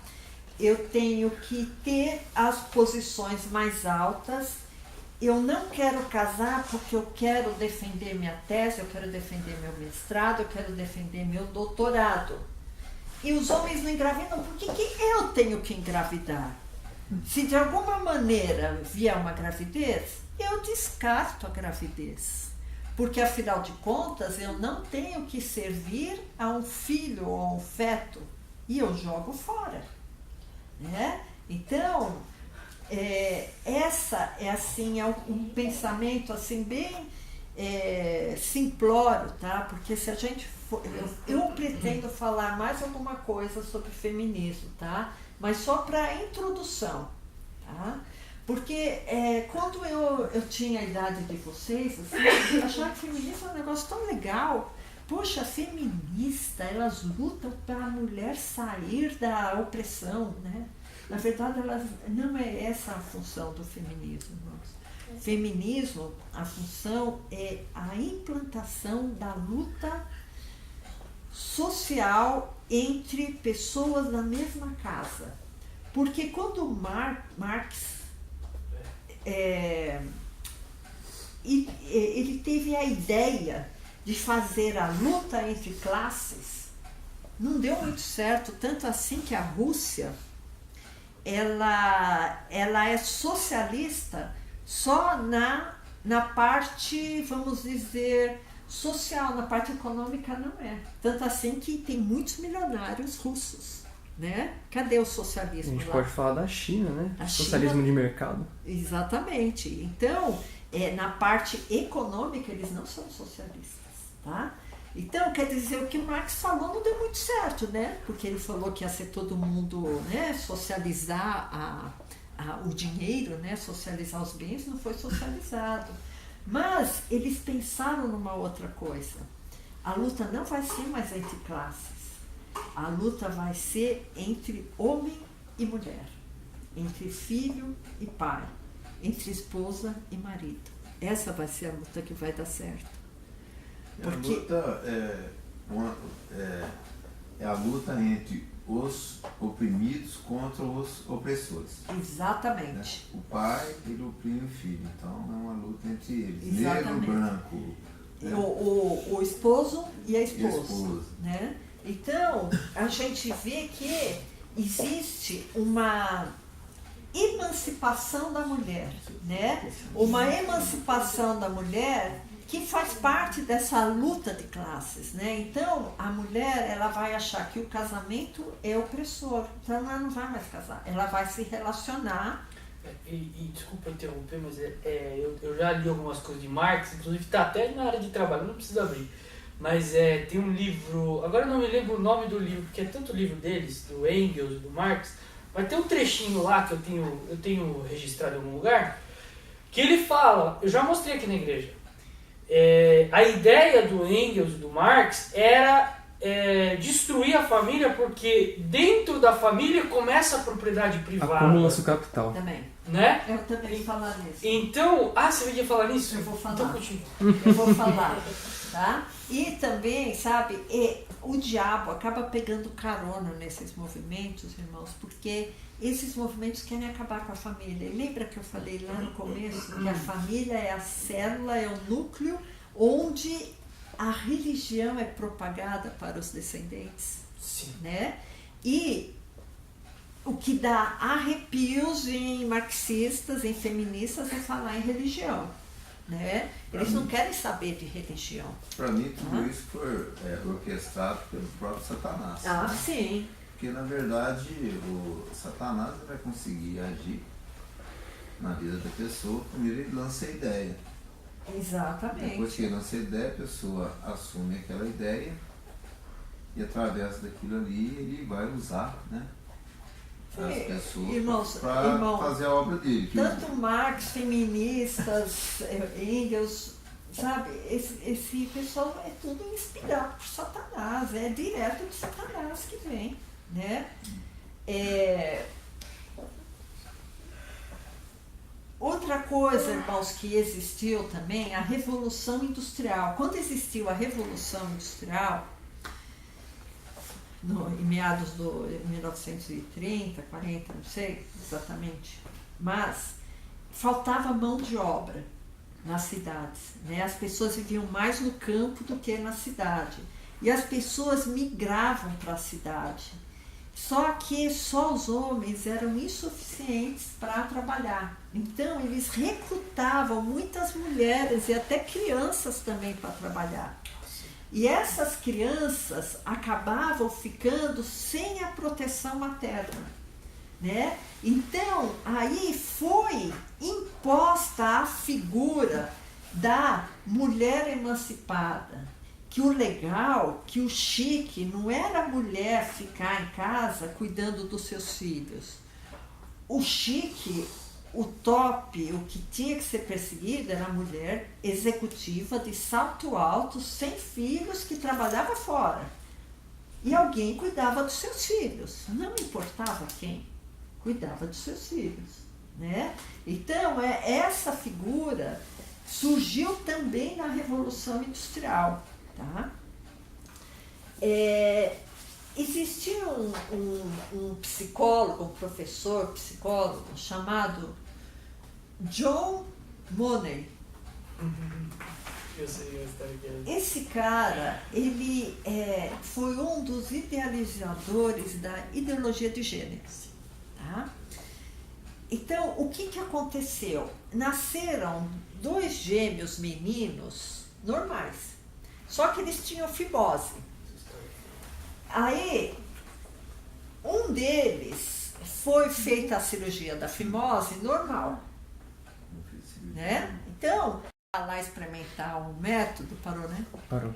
eu tenho que ter as posições mais altas. Eu não quero casar porque eu quero defender minha tese, eu quero defender meu mestrado, eu quero defender meu doutorado. E os homens não engravidam, por que eu tenho que engravidar? Se de alguma maneira vier uma gravidez, eu descarto a gravidez. Porque, afinal de contas, eu não tenho que servir a um filho ou a um feto. E eu jogo fora. Né? Então... essa é assim, um pensamento assim bem simplório, tá? Porque se a gente for, eu pretendo falar mais alguma coisa sobre feminismo, tá? Mas só para introdução, tá? Porque quando eu tinha a idade de vocês, assim, eu achava que feminismo é um negócio tão legal. Poxa, feminista, elas lutam para a mulher sair da opressão, né? Na verdade, não é essa a função do feminismo, irmãos. Feminismo, a função é a implantação da luta social entre pessoas da mesma casa. Porque quando Marx ele teve a ideia de fazer a luta entre classes, não deu muito certo, tanto assim que a Rússia ela é socialista só na parte, vamos dizer, social, na parte econômica não é. Tanto assim que tem muitos milionários russos, né? Cadê o socialismo lá? A gente pode falar da China, né? A Socialismo China, de mercado. Exatamente. Então, na parte econômica eles não são socialistas, tá? Então, quer dizer, o que o Marx falou não deu muito certo, né? Porque ele falou que ia ser todo mundo, né, socializar o dinheiro, né, socializar os bens, não foi socializado. Mas eles pensaram numa outra coisa. A luta não vai ser mais entre classes. A luta vai ser entre homem e mulher, entre filho e pai, entre esposa e marido. Essa vai ser a luta que vai dar certo. Porque a luta é a luta entre os oprimidos contra os opressores. Exatamente. Né? O pai, ele oprime o filho, então é uma luta entre eles. Exatamente. Negro, branco. Né? O esposo e a esposa. Né? Então, a gente vê que existe uma emancipação da mulher, né? Uma emancipação da mulher que faz parte dessa luta de classes, né? Então, a mulher, ela vai achar que o casamento é opressor, então ela não vai mais casar, ela vai se relacionar. Desculpa interromper, mas eu já li algumas coisas de Marx, inclusive está até na área de trabalho, não precisa abrir. Mas tem um livro, agora eu não me lembro o nome do livro, porque é tanto livro deles, do Engels e do Marx, mas tem um trechinho lá que eu tenho registrado em algum lugar, que ele fala, eu já mostrei aqui na igreja, a ideia do Engels e do Marx era destruir a família, porque dentro da família começa a propriedade privada. Acumula-se o capital. Também. Né? Eu também vou falar nisso. Então, você ia falar nisso? Eu vou falar. Então continua. Eu vou falar, tá? E também, sabe, o diabo acaba pegando carona nesses movimentos, irmãos, porque esses movimentos querem acabar com a família. E lembra que eu falei lá no começo que a família é a célula, é o núcleo onde a religião é propagada para os descendentes. Sim. Né? E o que dá arrepios em marxistas, em feministas, é falar em religião. Né? Eles não querem saber de religião. Para mim, tudo isso foi orquestrado pelo próprio Satanás. Ah, né? sim. Porque, na verdade, o Satanás vai conseguir agir na vida da pessoa. Primeiro, ele lança a ideia. Exatamente. Depois que ele lança a ideia, a pessoa assume aquela ideia e, através daquilo ali, ele vai usar, né, as pessoas para fazer a obra dele. Tanto Marx, feministas, Engels, sabe, esse pessoal é tudo inspirado por Satanás, é direto de Satanás que vem, né? Outra coisa, irmãos, que existiu também, a Revolução Industrial. Quando existiu a Revolução Industrial, em meados de 1930, 40, não sei exatamente, mas faltava mão de obra nas cidades, né? As pessoas viviam mais no campo do que na cidade, e as pessoas migravam para a cidade, só que só os homens eram insuficientes para trabalhar, então eles recrutavam muitas mulheres e até crianças também para trabalhar. E essas crianças acabavam ficando sem a proteção materna, né? Então, aí foi imposta a figura da mulher emancipada, que o legal, que o chique não era a mulher ficar em casa cuidando dos seus filhos. O chique, o top, o que tinha que ser perseguido era a mulher executiva de salto alto, sem filhos, que trabalhava fora. E alguém cuidava dos seus filhos. Não importava quem, cuidava dos seus filhos. Né? Então, essa figura surgiu também na Revolução Industrial. Tá? Existia um psicólogo, um professor psicólogo chamado John Money. Eu sei a história que é. Esse cara, ele foi um dos idealizadores da ideologia de gênero. Tá? Então, o que aconteceu? Nasceram 2 gêmeos meninos normais, só que eles tinham fimose. Aí, um deles foi feita a cirurgia da fimose normal. Né? Então, lá experimentar um método, parou, né? Parou.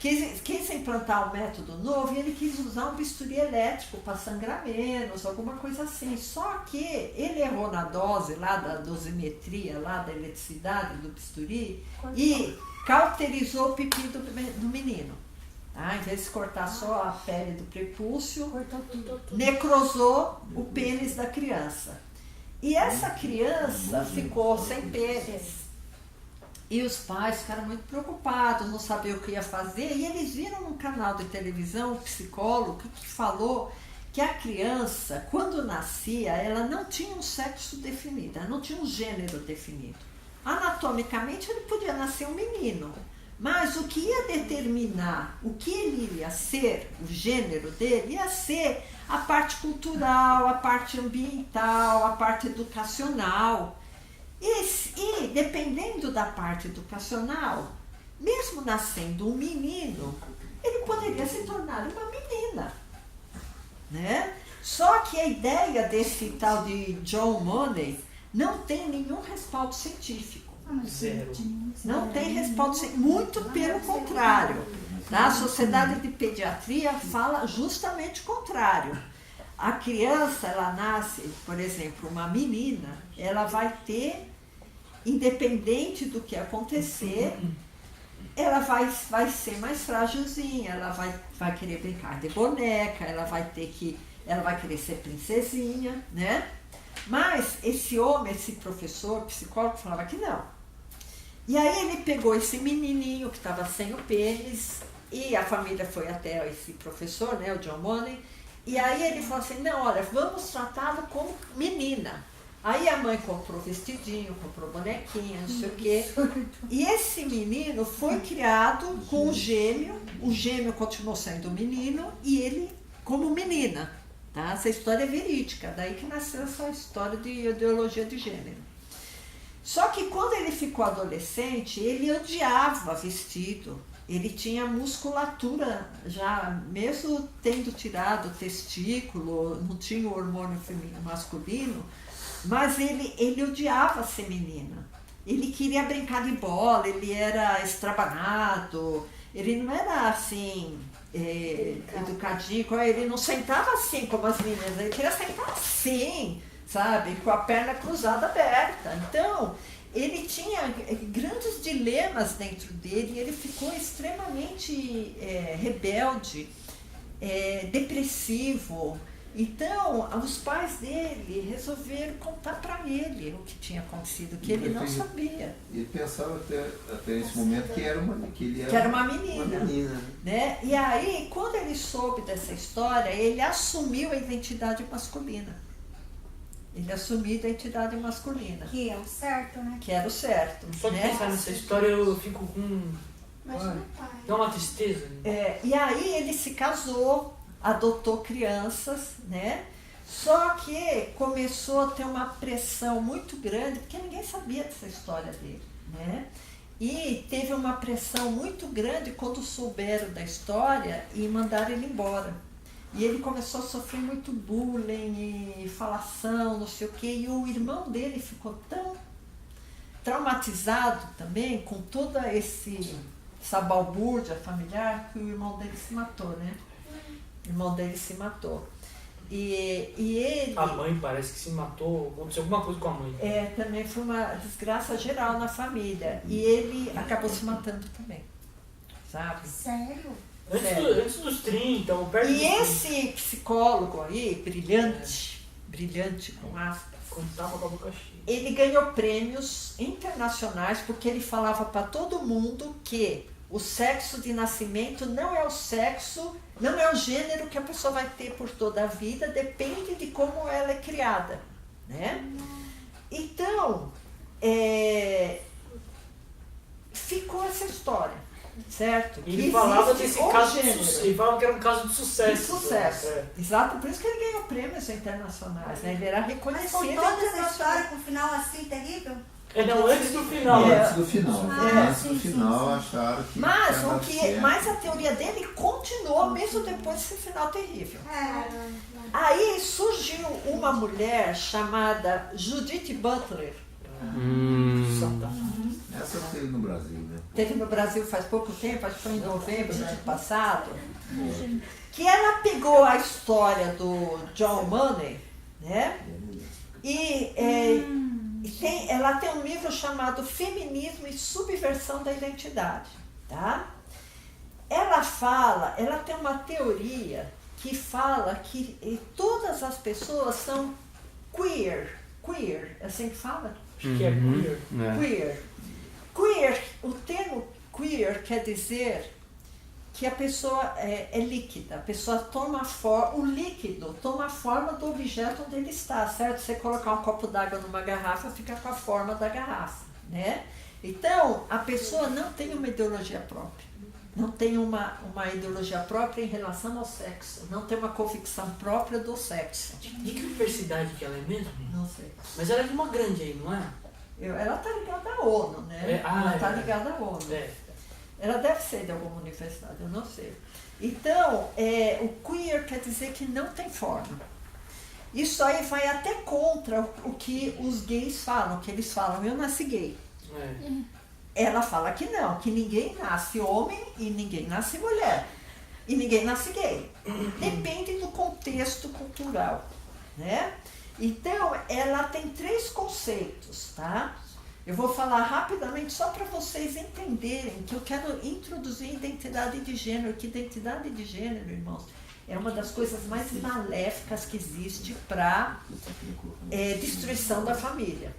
quis implantar um método novo e ele quis usar um bisturi elétrico para sangrar menos, alguma coisa assim. Só que ele errou na dose lá da dosimetria, lá da eletricidade do bisturi e cauterizou o pipi do menino. Tá? Em vez de cortar só a pele do prepúcio, necrosou o pênis da criança. E essa criança ficou sem pênis. E os pais ficaram muito preocupados, não sabiam o que ia fazer. E eles viram num canal de televisão um psicólogo que falou que a criança, quando nascia, ela não tinha um sexo definido, ela não tinha um gênero definido. Anatomicamente, ele podia nascer um menino. Mas o que ia determinar o que ele ia ser, o gênero dele, ia ser a parte cultural, a parte ambiental, a parte educacional. E dependendo da parte educacional, mesmo nascendo um menino, ele poderia se tornar uma menina, né? Só que a ideia desse tal de John Money não tem nenhum respaldo científico. Zero. Não tem respaldo científico, muito pelo contrário. Tá? A Sociedade de Pediatria fala justamente o contrário. A criança, ela nasce, por exemplo, uma menina, ela vai ter, independente do que acontecer, ela vai ser mais frágilzinha, ela vai querer brincar de boneca, ela vai querer ser princesinha, né? Mas esse homem, esse professor, psicólogo, falava que não. E aí ele pegou esse menininho que estava sem o pênis e a família foi até esse professor, né, o John Money, e aí ele falou assim, não, olha, vamos tratá-lo como menina. Aí a mãe comprou vestidinho, comprou bonequinha, não sei o quê. E esse menino foi criado com um gêmeo, o gêmeo continuou sendo menino e ele como menina. Tá? Essa história é verídica, daí que nasceu essa história de ideologia de gênero. Só que quando ele ficou adolescente, ele odiava vestido. Ele tinha musculatura já, mesmo tendo tirado o testículo, não tinha o hormônio masculino, mas ele odiava ser menina. Ele queria brincar de bola, ele era extrabanado, ele não era assim, educadinho, ele não sentava assim como as meninas, ele queria sentar assim, sabe, com a perna cruzada aberta. Então, ele tinha grandes dilemas dentro dele, ele ficou extremamente rebelde, depressivo. Então, os pais dele resolveram contar para ele o que tinha acontecido, que ele não sabia. Ele pensava até esse momento que era uma menina. Né? E aí, quando ele soube dessa história, ele assumiu a identidade masculina. Ele assumiu a identidade masculina. Que é o certo, né? Que era o certo. Só de pensar nessa história eu fico com... Imagina o pai. Dá uma tristeza. E aí ele se casou, adotou crianças, né? Só que começou a ter uma pressão muito grande, porque ninguém sabia dessa história dele, né? E teve uma pressão muito grande quando souberam da história e mandaram ele embora. E ele começou a sofrer muito bullying e falação, não sei o quê, e o irmão dele ficou tão traumatizado também com toda essa balbúrdia familiar que o irmão dele se matou, né? O irmão dele se matou. E ele... A mãe parece que se matou, aconteceu alguma coisa com a mãe. Também foi uma desgraça geral na família. E ele acabou se matando também, sabe? Sério? Antes dos 30, ou perto dos 30. E esse psicólogo aí, brilhante com aspas, Contava com a boca cheia. ele ganhou prêmios internacionais porque ele falava para todo mundo que o sexo de nascimento não é o sexo, não é o gênero que a pessoa vai ter por toda a vida, depende de como ela é criada, né? Então, ficou essa história, certo? E ele falava desse caso ele falava que era um caso de sucesso. De sucesso, exato, por isso que ele ganhou prêmios internacionais, né? Ele era Mas reconhecido. com toda essa história, com um final assim terrível? Não, antes do final. Antes do final. Antes do sim, final sim. acharam que... Mas a teoria dele continuou mesmo depois desse final terrível. É. Aí surgiu uma mulher chamada Judith Butler. Essa teve no Brasil, né? Teve no Brasil faz pouco tempo, acho que foi em novembro do ano passado, que ela pegou a história do John Money, né? E ela tem um livro chamado Feminismo e Subversão da Identidade, tá? Ela tem uma teoria que fala que todas as pessoas são queer, assim que fala? Acho que é queer. Queer, o termo queer quer dizer que a pessoa é líquida, a pessoa toma o líquido toma a forma do objeto onde ele está, certo? Você colocar um copo d'água numa garrafa, fica com a forma da garrafa, né? Então, a pessoa não tem uma ideologia própria, não tem uma ideologia própria em relação ao sexo, não tem uma convicção própria do sexo. De que universidade que ela é mesmo? Não sei. Mas ela é de uma grande aí, não é? Ela está ligada à ONU, né? Ela está ligada à ONU. Ela deve ser de alguma universidade, eu não sei. Então, o queer quer dizer que não tem forma. Isso aí vai até contra o que os gays falam, que eles falam, eu nasci gay. Ela fala que não, que ninguém nasce homem e ninguém nasce mulher. E ninguém nasce gay. Depende do contexto cultural, né? Então, ela tem 3 conceitos, tá? Eu vou falar rapidamente só para vocês entenderem que eu quero introduzir identidade de gênero, que identidade de gênero, irmãos, é uma das coisas mais maléficas que existe para destruição da família.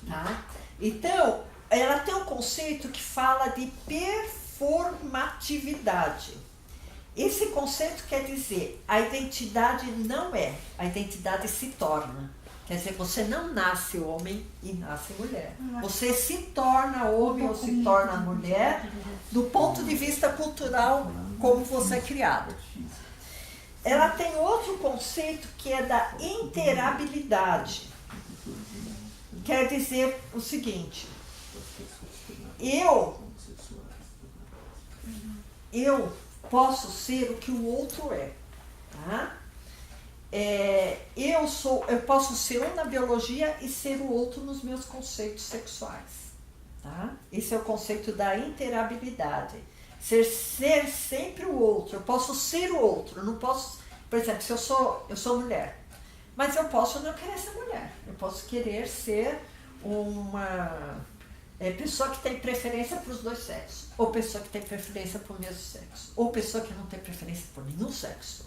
Tá? Então, ela tem um conceito que fala de performatividade. Esse conceito quer dizer, a identidade não é, a identidade se torna. Quer dizer, você não nasce homem e nasce mulher. Você se torna homem ou se torna mulher do ponto de vista cultural, como você é criado. Ela tem outro conceito que é da interabilidade. Quer dizer o seguinte, eu posso ser o que o outro é, tá? Eu posso ser um na biologia e ser o outro nos meus conceitos sexuais, tá? Esse é o conceito da interabilidade. Ser sempre o outro. Eu posso ser o outro. Eu não posso, por exemplo, se eu sou mulher, mas eu posso não querer ser mulher. Eu posso querer ser uma pessoa que tem preferência para os 2 sexos, ou pessoa que tem preferência para o mesmo sexo, ou pessoa que não tem preferência por nenhum sexo.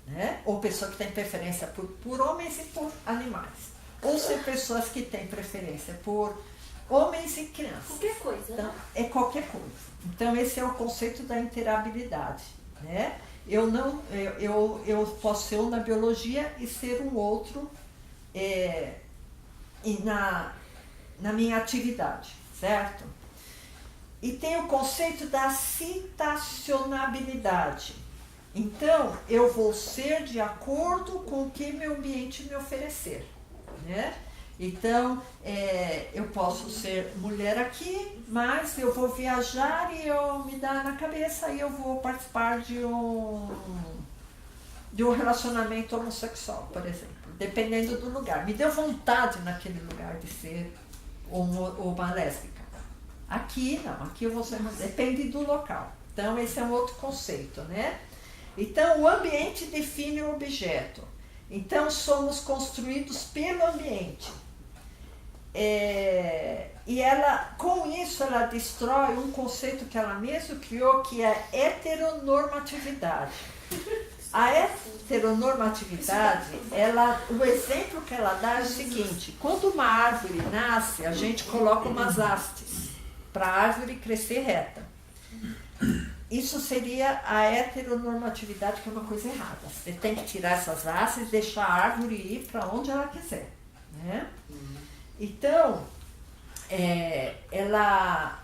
Né? Ou pessoa que tem preferência por homens e por animais. Ou ser pessoas que têm preferência por homens e crianças. Qualquer coisa. Então, é qualquer coisa. Então, esse é o conceito da interabilidade. Né? Eu posso ser um na biologia e ser um outro na minha atividade, certo? E tem o conceito da citacionabilidade. Então, eu vou ser de acordo com o que meu ambiente me oferecer, né? Então, eu posso ser mulher aqui, mas eu vou viajar e eu me dá na cabeça e eu vou participar de um relacionamento homossexual, por exemplo, dependendo do lugar. Me deu vontade naquele lugar de ser uma lésbica. Aqui não, aqui eu vou ser, depende do local. Então, esse é um outro conceito, né? Então, o ambiente define o objeto. Então, somos construídos pelo ambiente. E com isso, ela destrói um conceito que ela mesma criou, que é heteronormatividade. A heteronormatividade, o exemplo que ela dá é o seguinte, quando uma árvore nasce, a gente coloca umas hastes para a árvore crescer reta. Isso seria a heteronormatividade, que é uma coisa errada. Você tem que tirar essas hastes e deixar a árvore ir para onde ela quiser. Né? Então, ela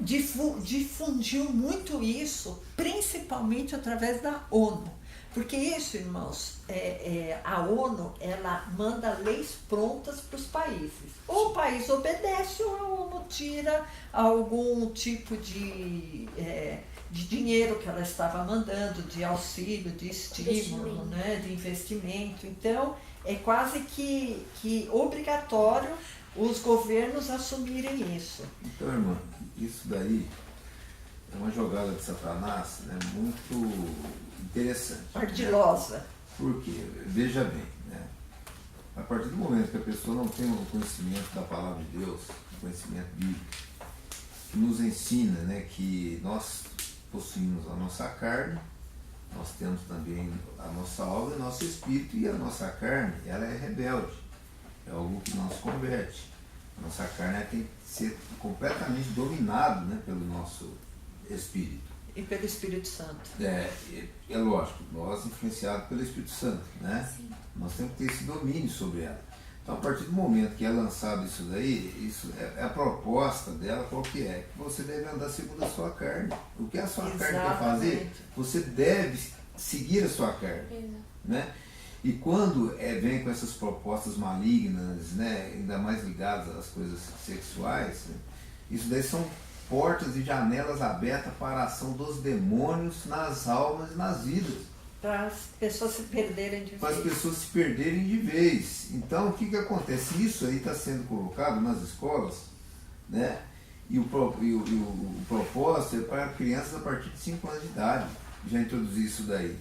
difundiu muito isso, principalmente através da ONU. Porque isso, irmãos, a ONU, ela manda leis prontas para os países. Ou o país obedece ou a ONU tira algum tipo de dinheiro que ela estava mandando, de auxílio, de estímulo, né, de investimento. Então, é quase que obrigatório os governos assumirem isso. Então, irmã, isso daí é uma jogada de Satanás, né, muito interessante. Ardilosa. Né? Porque, veja bem, né, a partir do momento que a pessoa não tem o conhecimento da palavra de Deus, o conhecimento bíblico, que nos ensina, né, que nós possuímos a nossa carne, nós temos também a nossa alma e nosso espírito, e a nossa carne, ela é rebelde, é algo que não se converte. A nossa carne tem que ser completamente dominada, né, pelo nosso espírito. E pelo Espírito Santo. É lógico, nós influenciados pelo Espírito Santo, né? Sim. Nós temos que ter esse domínio sobre ela. Então, a partir do momento que é lançado isso daí, isso é a proposta dela, qual que é? Que você deve andar segundo a sua carne. O que a sua carne quer fazer, você deve seguir a sua carne. Né? E quando vem com essas propostas malignas, né, ainda mais ligadas às coisas sexuais, né, isso daí são portas e janelas abertas para a ação dos demônios nas almas e nas vidas. Para as pessoas se perderem de vez. Para as pessoas se perderem de vez. Então, o que acontece? Isso aí está sendo colocado nas escolas, né? E o propósito é para crianças a partir de 5 anos de idade. Já introduzir isso daí.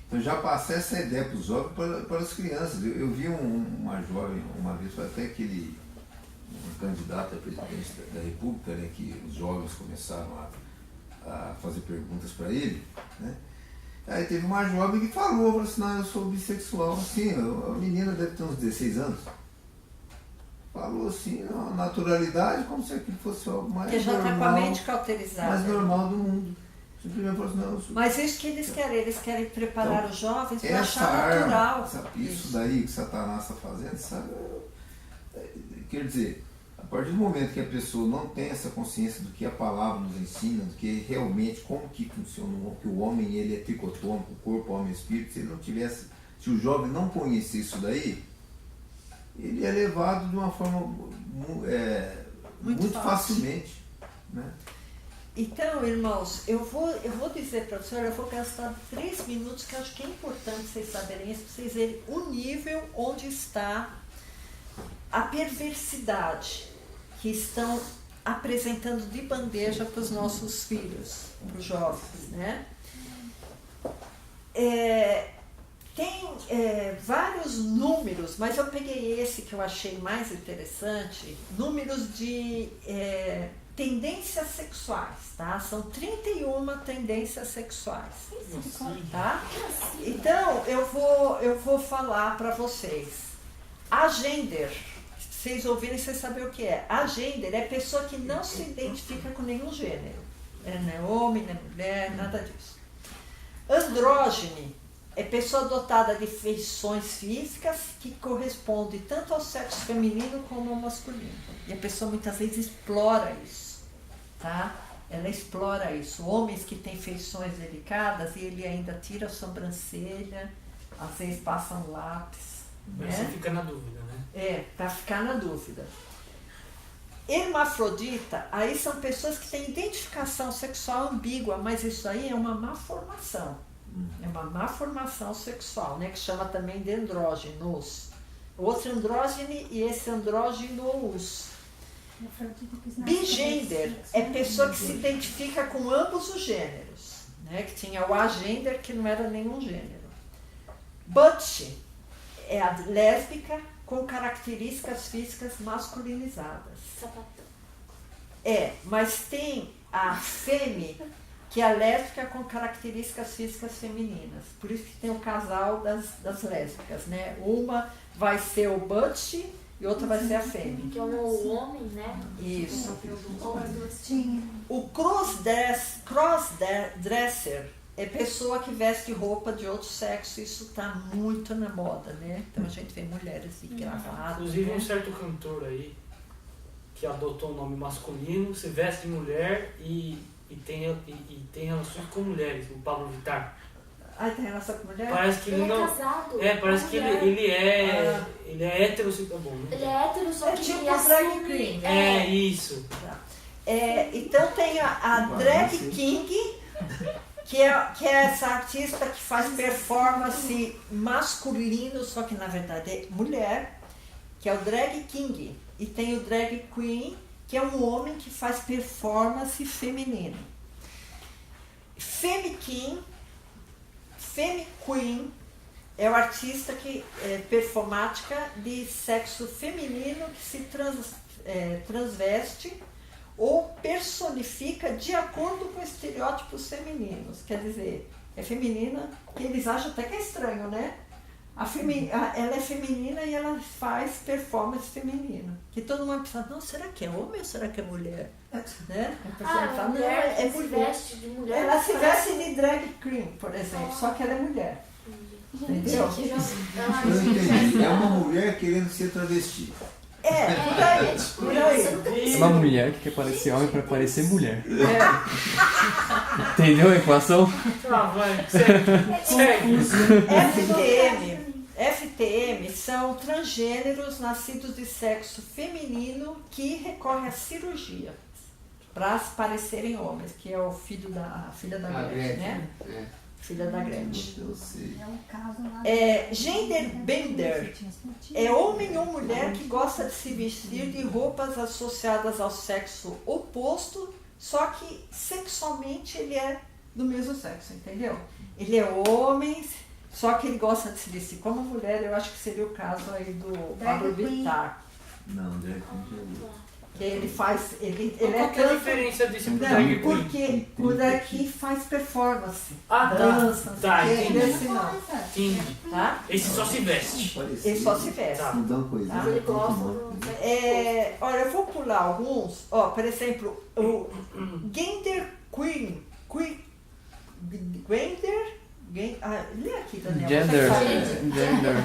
Então, já passei essa ideia para os jovens, para as crianças. Eu vi uma jovem, uma vez, foi até aquele candidato a presidente da República, né, que os jovens começaram a fazer perguntas para ele, né? Aí teve uma jovem que falou assim, não, eu sou bissexual, assim, a menina deve ter uns 16 anos. Falou assim, uma naturalidade, como se aquilo fosse algo mais normal. Que já está com a mente cauterizada. Mais normal do mundo. Simplesmente falou assim, não, eu sou... Mas isso que eles querem preparar então, os jovens para achar natural. Arma, isso daí que Satanás está fazendo, sabe? Quer dizer, a partir do momento que a pessoa não tem essa consciência do que a palavra nos ensina, do que realmente, como que funciona, que o homem ele é tricotômico, o corpo, homem e espírito, se ele não tivesse, se o jovem não conhecesse isso daí, ele é levado de uma forma muito facilmente. Né? Então, irmãos, eu vou dizer para a senhora, eu vou gastar 3 minutos, que eu acho que é importante vocês saberem isso, para vocês verem o nível onde está a perversidade que estão apresentando de bandeja para os nossos filhos, para os jovens, né? Tem vários números, mas eu peguei esse que eu achei mais interessante, números de tendências sexuais, tá? São 31 tendências sexuais, tá? Então, eu vou falar para vocês. Agender, vocês ouvirem, vocês sabem o que é. Agender é pessoa que não se identifica com nenhum gênero. Não é homem, não é mulher, nada disso. Andrógene é pessoa dotada de feições físicas que corresponde tanto ao sexo feminino como ao masculino. E a pessoa muitas vezes explora isso, tá? Ela explora isso. Homens que têm feições delicadas e ele ainda tira a sobrancelha, às vezes passa um lápis. Mas você fica na dúvida, né? Para ficar na dúvida. Hermafrodita, aí são pessoas que têm identificação sexual ambígua, mas isso aí é uma má formação. É uma má formação sexual, né? Que chama também de andrógenos. Outro andrógene e esse andrógenos. Bigender é pessoa que se identifica com ambos os gêneros, né? Que tinha o agender, que não era nenhum gênero. Butch é a lésbica com características físicas masculinizadas. Mas tem a femme, que é a lésbica com características físicas femininas. Por isso que tem o casal das lésbicas, né? Uma vai ser o butch e outra vai ser a femme. Que é o homem, né? Isso. O crossdresser é pessoa que veste roupa de outro sexo. Isso está muito na moda, né? Então a gente vê mulheres de gravata. Inclusive um certo cantor aí que adotou o nome masculino, se veste de mulher e tem relações com mulheres, o Pablo Vittar. Ah, tem relação com mulher? Parece que ele Ele é não. casado. Parece com que mulher. ele é heterossexual, tá bom, né? Ele é hétero, só É que tipo ele drag assume... queen. É, isso. Então tem a Drag King, que é essa artista que faz performance masculino, só que na verdade é mulher, que é o Drag King. E tem o Drag Queen, que é um homem que faz performance feminino. Femme Queen é o artista que é performática de sexo feminino que se transveste ou personifica de acordo com estereótipos femininos. Quer dizer, é feminina, que eles acham até que é estranho, né? Ela é feminina e ela faz performance feminina. Que todo mundo pensa, não, será que é homem ou será que é mulher? Né? A pessoa Ah, fala, a não, mulher é que se mulher. veste de mulher. Ela se parece- veste de drag queen, por exemplo, só que ela é mulher. Entendeu? Gente, Eu entendi. É uma mulher querendo ser travesti. É, por aí, por aí. É uma mulher que quer parecer homem pra parecer mulher. É. Entendeu a equação? Ah, vai, segue. FTM são transgêneros nascidos de sexo feminino que recorrem à cirurgia para parecerem homens, que é o filho a filha da Gretchen, né? Filha da Gretchen. Eu sei. É um caso lá. Gender bender é homem ou mulher que gosta de se vestir de roupas associadas ao sexo oposto, só que sexualmente ele é do mesmo sexo, entendeu? Ele é homem, só que ele gosta de se vestir como mulher. Eu acho que seria o caso aí do Pablo Queen. Vittar. Não, drag queen Que ele faz. Ele Qual é que é a tanto. diferença desse pro Não, drag queen? porque o daqui faz performance. Ah, tá. Dança, Tá, não sei o quê, entendi. desse não. Entendi. Tá? Esse só se veste. Ele só se veste. Tá. Mudando coisa. Ah, Ele gosta do... Olha, eu vou pular alguns. Ó, por exemplo, o Gender Queen. Lê aqui, Daniel. Gender. Você sabe? Gender.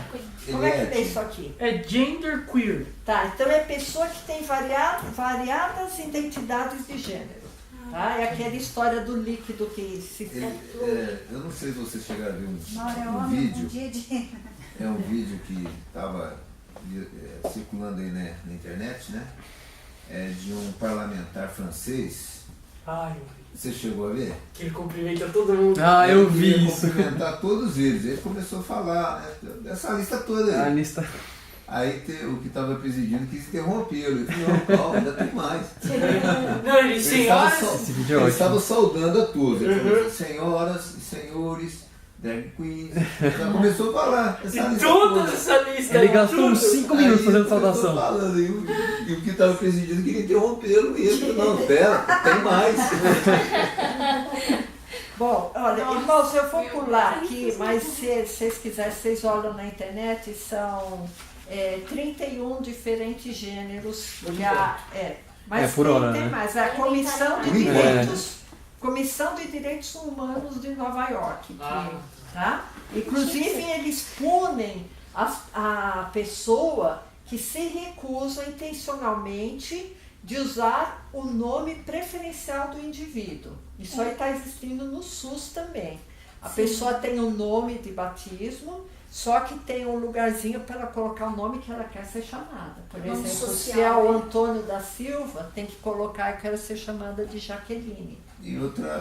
Como é que lê isso aqui? É gender queer. Tá, então é pessoa que tem variadas identidades de gênero. Tá? É aquela história do líquido que se... Eu não sei se vocês chegaram a ver Uma hora é um homem, um vídeo. dia de... É um vídeo que estava circulando aí na internet, né? De um parlamentar francês. Ai, eu vi. Você chegou a ver? Que ele cumprimenta todo mundo. Ah, eu Ele vi queria isso. cumprimentar todos eles. Ele começou a falar, né, dessa lista toda A aí. lista. Aí o que estava presidindo quis interrompê-lo. Ele falou, não, calma, ainda tem mais. Não, ele, senhoras... Esse vídeo é Ele ótimo. estava saudando a todos. Ele falou, Uhum. senhoras e senhores, drag queens. Já começou a falar. Essa E lista toda toda. essa lista. Ele gastou uns 5 minutos Aí fazendo ele começou saudação. falando, e o que estava presidindo queria interrompê-lo. E ele falou, não, pera, tem mais. Bom, olha, irmãos, eu vou pular aqui, mas se vocês quiserem, vocês olham na internet, são 31 diferentes gêneros. Mas É por hora, tem né? mais. A Comissão de É. Comissão de Direitos Humanos de Nova York. Ah. Tá? Inclusive, eles punem a pessoa que se recusa intencionalmente de usar o nome preferencial do indivíduo. Isso aí está existindo no SUS também. A pessoa tem um nome de batismo, só que tem um lugarzinho para ela colocar o nome que ela quer ser chamada. Por Nome exemplo, social, se é o né? Antônio da Silva, tem que colocar eu quero ser chamada de Jaqueline. E outra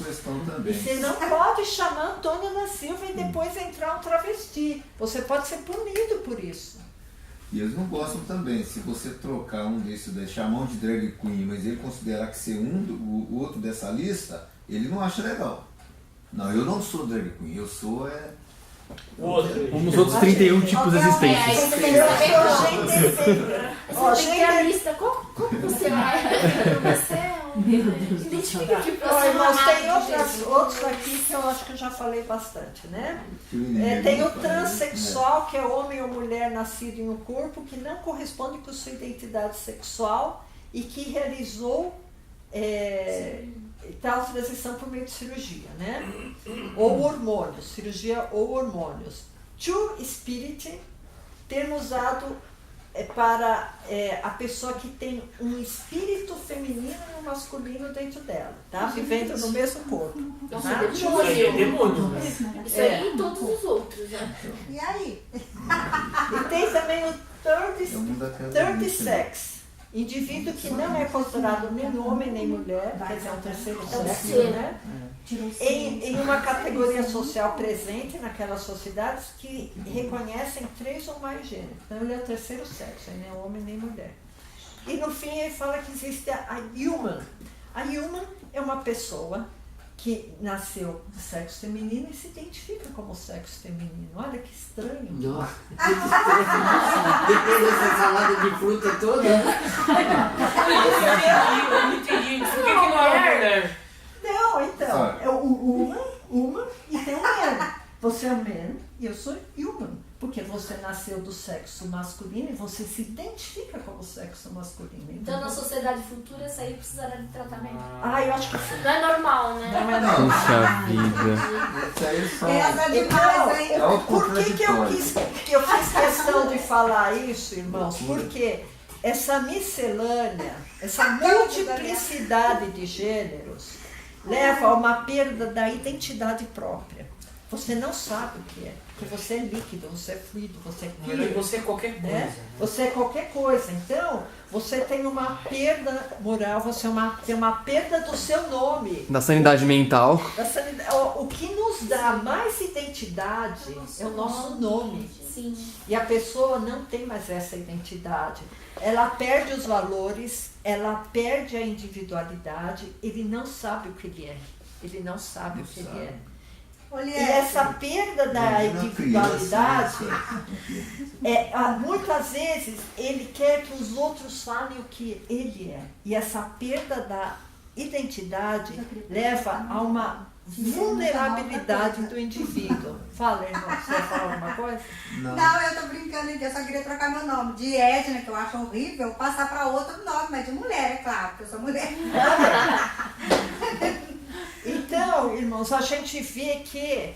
questão também. E você não pode chamar Antônio da Silva e depois entrar um travesti. Você pode ser punido por isso. E eles não gostam também. Se você trocar um desses, chamar um de drag queen, mas ele considerar que ser o outro dessa lista, ele não acha legal. Não, eu não sou drag queen, eu sou O outro. Um dos outros 31 tipos existentes. Aí você tem que saber qual. Você tem que ter a lista. Como você é? Você é um... Identifica que Olha, mas tem personagem. outros aqui que eu acho que eu já falei bastante, né? Tem o transexual, que é homem ou mulher nascido em um corpo que não corresponde com sua identidade sexual e que realizou tal transição por meio de cirurgia, né? Ou hormônios, cirurgia ou hormônios. Two Spirit, termo usado para a pessoa que tem um espírito feminino e um masculino dentro dela, tá? Vivendo no mesmo corpo. Nossa, Tá? Isso aí é demônio, né? Isso aí e todos os outros, né? E aí? E tem também o É o mundo da third criança. sex, indivíduo que não é considerado nem homem nem mulher, quer dizer, é um terceiro É um sexo, ser. né? Em uma categoria social presente naquelas sociedades que reconhecem 3 ou mais gêneros. Então ele é o terceiro sexo, ele não é homem nem mulher. E no fim ele fala que existe a human. A human é uma pessoa que nasceu do sexo feminino e se identifica como sexo feminino. Olha que estranho. Nossa. Depois dessa salada de fruta toda. Eu não entendi. Por que não é uma mulher? Não, então, Ah. é o human e tem o man. Você é man e eu sou human. Porque você nasceu do sexo masculino e você se identifica como sexo masculino. Então, na sociedade futura, isso aí precisará de tratamento. Eu acho que sim. Não é normal, né? Não é Não. normal. Puxa vida. Isso aí só... Essa Então, demais, hein? É por que que eu fiz questão de falar isso, irmãos? Porque essa miscelânea, essa multiplicidade de gêneros leva a uma perda da identidade própria. Você não sabe o que é, porque você é líquido, você é fluido, você é Na verdade, químico, você é qualquer coisa. né? Né? Você é qualquer coisa. Então, você tem uma perda moral, você tem uma perda do seu nome. Da sanidade mental. O que nos dá mais identidade é o nosso nome. Sim. E a pessoa não tem mais essa identidade. Ela perde os valores, ela perde a individualidade, ele não sabe o que ele é. Ele não sabe o que ele é. E essa perda da individualidade, muitas vezes ele quer que os outros falem o que ele é. E essa perda da identidade leva a uma vulnerabilidade do indivíduo. Fala, irmão, você vai falar alguma coisa? Não, eu tô brincando aqui, eu só queria trocar meu nome. De Edna, que eu acho horrível, passar pra outro nome, mas de mulher, é claro, porque eu sou mulher. Então, irmãos, a gente vê que,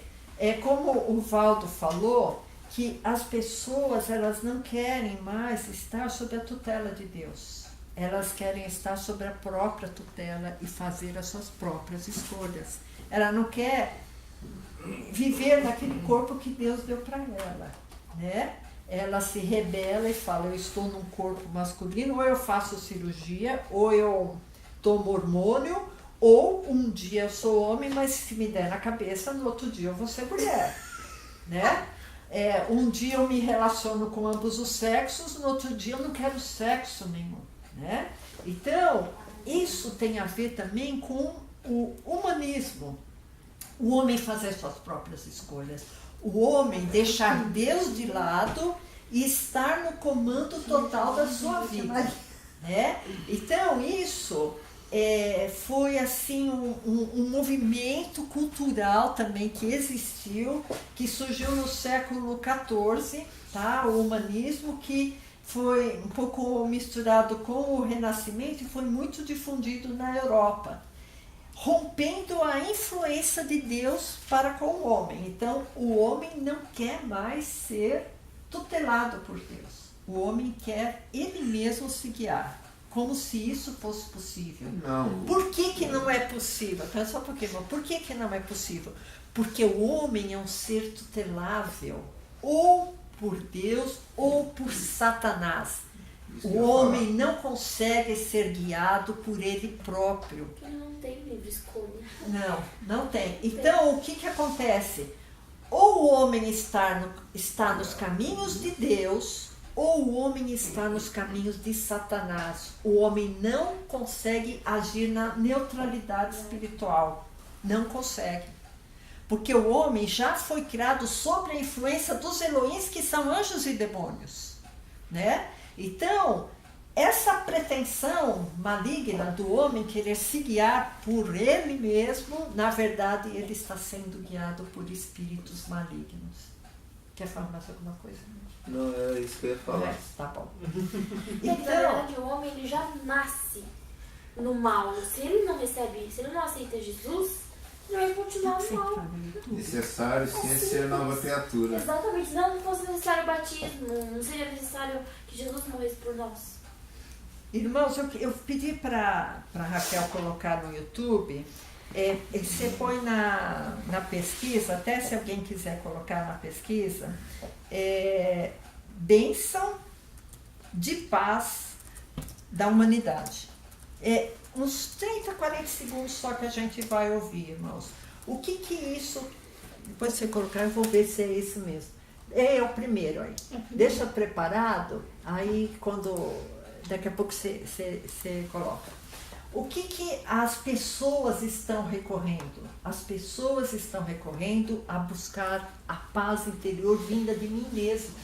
como o Valdo falou, que as pessoas elas não querem mais estar sob a tutela de Deus. Elas querem estar sob a própria tutela e fazer as suas próprias escolhas. Ela não quer viver naquele corpo que Deus deu para ela, né? Ela se rebela e fala, eu estou num corpo masculino, ou eu faço cirurgia, ou eu tomo hormônio, ou um dia eu sou homem, mas se me der na cabeça, no outro dia eu vou ser mulher, né? Um dia eu me relaciono com ambos os sexos, no outro dia eu não quero sexo nenhum, né? Então, isso tem a ver também com o humanismo. O homem fazer suas próprias escolhas. O homem deixar Deus de lado e estar no comando total da sua vida, né? Então, isso foi assim um movimento cultural também que existiu, que surgiu no século XIV, tá? O humanismo, que foi um pouco misturado com o Renascimento e foi muito difundido na Europa, rompendo a influência de Deus para com o homem. Então, o homem não quer mais ser tutelado por Deus. O homem quer ele mesmo se guiar, como se isso fosse possível. Não. Por que não é possível? Pensa um pouquinho, por que não é possível? Porque o homem é um ser tutelável, ou por Deus ou por Satanás. O homem não consegue ser guiado por ele próprio. Ele não tem livre escolha. Não tem. Então, o que acontece? Ou o homem está nos caminhos de Deus, ou o homem está nos caminhos de Satanás. O homem não consegue agir na neutralidade espiritual. Não consegue. Porque o homem já foi criado sob a influência dos Elohims, que são anjos e demônios, né? Então, essa pretensão maligna do homem querer se guiar por ele mesmo, na verdade, ele está sendo guiado por espíritos malignos. Quer falar mais alguma coisa? Não, é isso que eu ia falar. Tá bom. Na verdade, o homem ele já nasce no mal. Se ele não aceita Jesus, vai continuar mal. Necessário sim ser nova criatura. Exatamente, não fosse necessário o batismo, não seria necessário que Jesus morresse por nós. Irmãos, eu pedi para Raquel colocar no YouTube, você põe na pesquisa, até se alguém quiser colocar na pesquisa, bênção de paz da humanidade. Uns 30, 40 segundos só que a gente vai ouvir, irmãos. O que isso, depois você colocar, eu vou ver se é isso mesmo. É o primeiro aí. Deixa preparado, aí daqui a pouco você coloca. O que as pessoas estão recorrendo? As pessoas estão recorrendo a buscar a paz interior vinda de mim mesmo.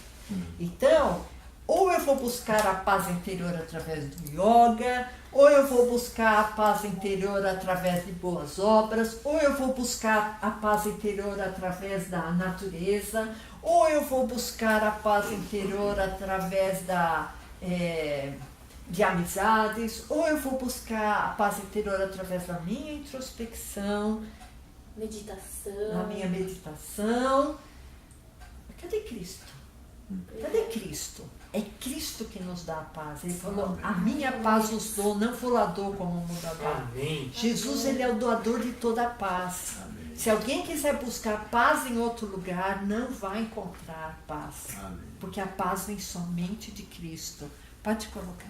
Então, ou eu vou buscar a paz interior através do yoga, ou eu vou buscar a paz interior através de boas obras, ou eu vou buscar a paz interior através da natureza, ou eu vou buscar a paz interior através de amizades, ou eu vou buscar a paz interior através da minha introspecção, Meditação. da minha meditação. Cadê Cristo? Cadê Cristo? É Cristo que nos dá a paz. Ele falou, a minha paz os dou, não vou lá dou como o mundo dá. Amém. Jesus, ele é o doador de toda a paz. Amém. Se alguém quiser buscar paz em outro lugar, não vai encontrar paz. Amém. Porque a paz vem somente de Cristo. Pode colocar.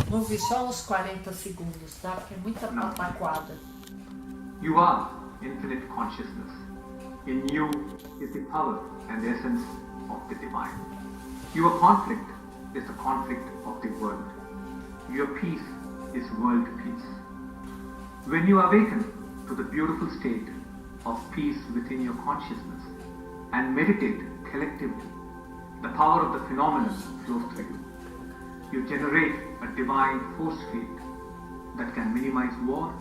Vamos ver só uns 40 segundos, tá? Porque é muita pataquada. You are infinite consciousness. In you is the power and essence of the divine. Your conflict is the conflict of the world. Your peace is world peace. When you awaken to the beautiful state of peace within your consciousness and meditate collectively, the power of the phenomenon flows through you. You generate a divine force field that can minimize war,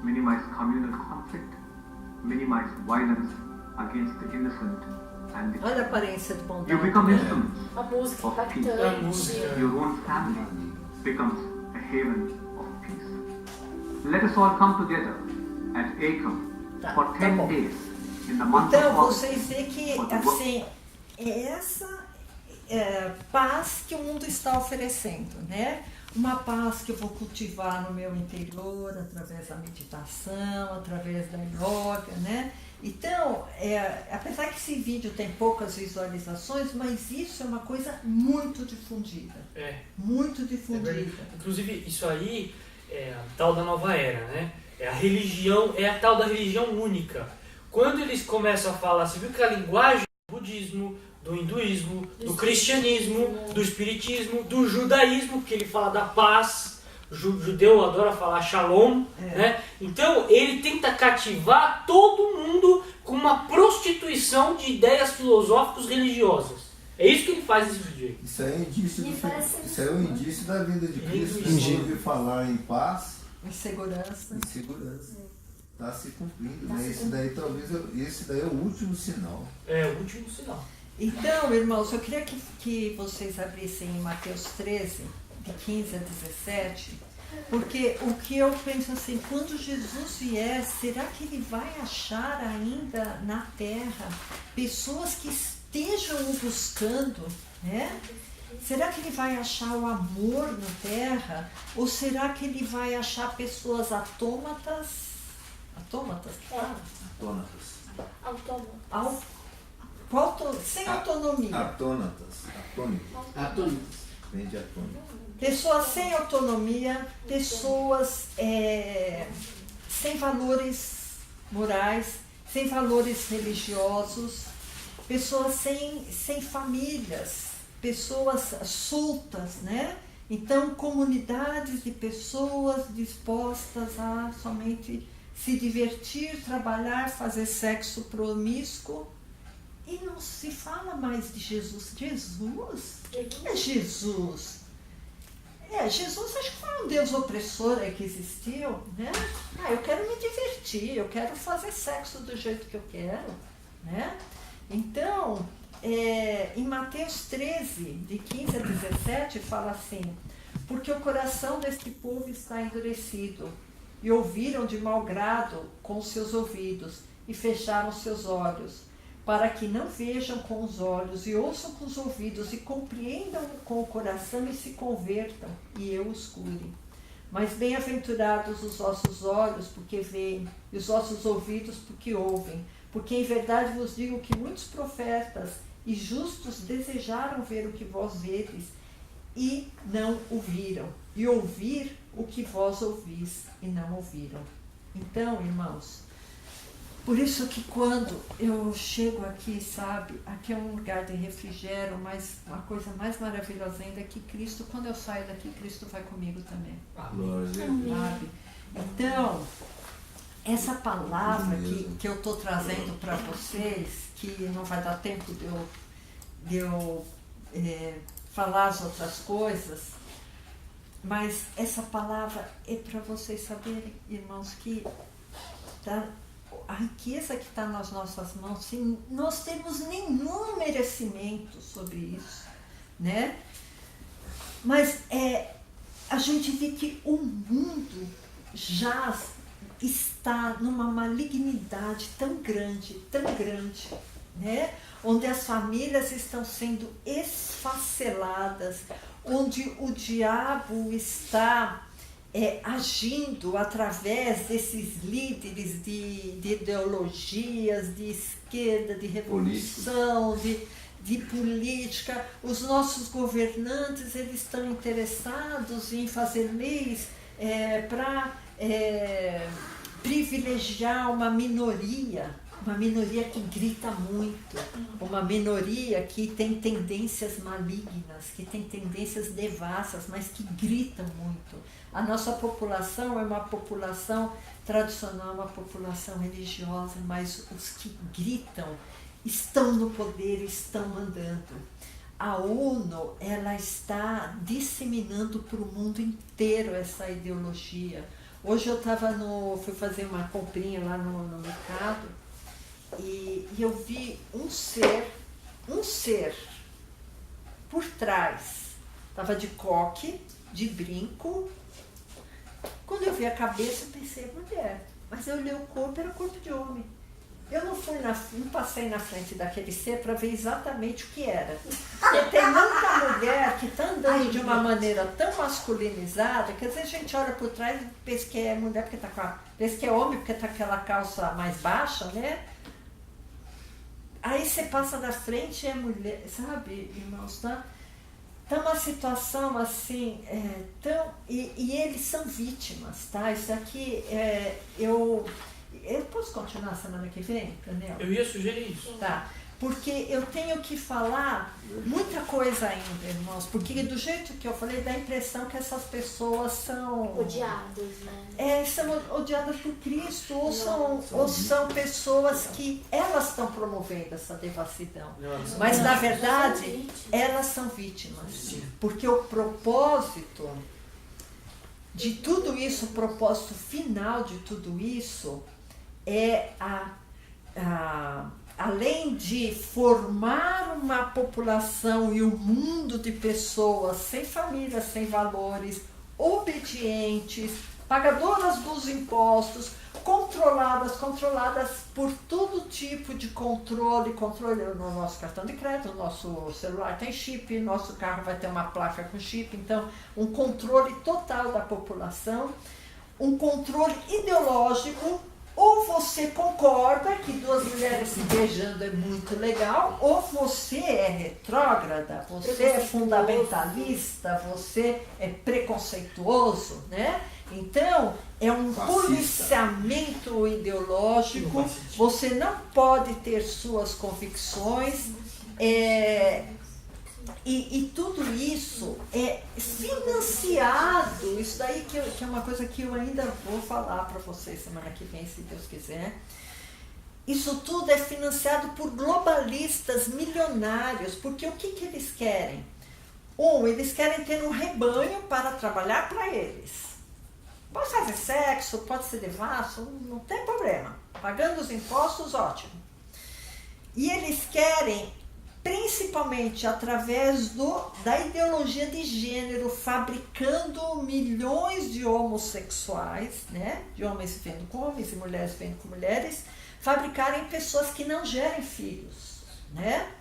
minimize communal conflict, minimize violence against the innocent and the Olha a aparência de You bondade. become instruments A música of peace. impactante. Your own family becomes a haven of peace. Let us all come together at Acom for 10 bom. days in the month Então, of August. vocês veem que, assim, é essa paz que o mundo está oferecendo, né? Uma paz que eu vou cultivar no meu interior, através da meditação, através da yoga, né? Então, apesar que esse vídeo tem poucas visualizações, mas isso é uma coisa muito difundida. Muito difundida. Inclusive, isso aí é a tal da nova era, né? É a tal da religião única. Quando eles começam a falar, você viu que a linguagem do budismo, do hinduísmo, do cristianismo, do espiritismo, do judaísmo, que ele fala da paz, o judeu adora falar shalom, né? Então ele tenta cativar todo mundo com uma prostituição de ideias filosóficas religiosas. É isso que ele faz nesse vídeo aí. Isso aí é indício isso aí é um indício da vinda de Cristo. Entendi. Você ouvir falar em paz Insegurança. e segurança. Está se cumprindo, né? Esse daí é o último sinal. É o último sinal. Então, irmãos, eu queria que vocês abrissem em Mateus 13, de 15 a 17, porque o que eu penso assim, quando Jesus vier, será que ele vai achar ainda na terra pessoas que estejam o buscando, né? Será que ele vai achar o amor na terra? Ou será que ele vai achar pessoas autômatas? Autômatas? Atônatas. Sem autonomia. Atônatas. Atônico. Vem de atônito. Pessoas sem autonomia, pessoas sem valores morais, sem valores religiosos, pessoas sem famílias, pessoas soltas, né? Então, comunidades de pessoas dispostas a somente se divertir, trabalhar, fazer sexo promíscuo. E não se fala mais de Jesus. Jesus? Quem é Jesus? Jesus acho que foi um Deus opressor aí que existiu, né? Eu quero me divertir, eu quero fazer sexo do jeito que eu quero, né? Então, em Mateus 13, de 15 a 17, fala assim: porque o coração deste povo está endurecido, e ouviram de mau grado com os seus ouvidos, e fecharam seus olhos, para que não vejam com os olhos, e ouçam com os ouvidos, e compreendam com o coração, e se convertam, e eu os cure. Mas bem-aventurados os vossos olhos, porque veem, e os vossos ouvidos, porque ouvem. Porque em verdade vos digo que muitos profetas e justos desejaram ver o que vós vedes, e não o viram, e ouvir o que vós ouvis, e não ouviram. Então, irmãos, por isso que quando eu chego aqui, sabe, aqui é um lugar de refrigério, mas uma coisa mais maravilhosa ainda é que Cristo, quando eu saio daqui, Cristo vai comigo também. Sabe? Então, essa palavra que eu estou trazendo para vocês, que não vai dar tempo de eu falar as outras coisas, mas essa palavra é para vocês saberem, irmãos, que a riqueza que está nas nossas mãos, sem nós temos nenhum merecimento sobre isso, né? Mas a gente vê que o mundo já está numa malignidade tão grande, né? Onde as famílias estão sendo esfaceladas, onde o diabo está agindo através desses líderes de ideologias, de esquerda, de revolução, de política. Os nossos governantes, eles estão interessados em fazer leis para privilegiar uma minoria que grita muito, uma minoria que tem tendências malignas, que tem tendências devassas, mas que gritam muito. A nossa população é uma população tradicional, uma população religiosa, mas os que gritam estão no poder, estão mandando. A ONU, ela está disseminando para o mundo inteiro essa ideologia. Hoje eu fui fazer uma comprinha lá no mercado, e eu vi um ser por trás, estava de coque, de brinco. Quando eu vi a cabeça, eu pensei, mulher, mas eu olhei o corpo, era corpo de homem. Eu não passei na frente daquele ser para ver exatamente o que era. Porque tem muita mulher que está andando de uma maneira tão masculinizada, que às vezes a gente olha por trás e pensa que é mulher porque pensa que é homem porque está com aquela calça mais baixa, né? Aí você passa da frente e é mulher, sabe, irmãos, tá uma situação assim, e eles são vítimas, tá? Isso aqui, eu posso continuar semana que vem, Daniel? Eu ia sugerir isso. Tá, porque eu tenho que falar muita coisa ainda, irmãos, porque do jeito que eu falei, dá a impressão que essas pessoas são odiadas, né? São odiadas por Cristo, ou são pessoas que elas estão promovendo essa devassidão. Mas na verdade, elas são vítimas, porque o propósito de tudo isso, o propósito final de tudo isso é além de formar uma população e um mundo de pessoas sem família, sem valores, obedientes, pagadoras dos impostos, controladas por todo tipo de controle no nosso cartão de crédito, no nosso celular tem chip, nosso carro vai ter uma placa com chip, então um controle total da população, um controle ideológico. Ou você concorda que duas mulheres se beijando é muito legal, ou você é retrógrada, você é fundamentalista, você é preconceituoso, né? Então, é um policiamento ideológico, você não pode ter suas convicções, e tudo isso é financiado, isso daí que é uma coisa que eu ainda vou falar para vocês semana que vem, se Deus quiser. Isso tudo é financiado por globalistas milionários, porque o que eles querem? Eles querem ter um rebanho para trabalhar para eles. Pode fazer sexo, pode ser devasso, não tem problema. Pagando os impostos, ótimo. E eles querem principalmente através da ideologia de gênero, fabricando milhões de homossexuais, né? De homens vivendo com homens e mulheres vivendo com mulheres, fabricarem pessoas que não gerem filhos, né?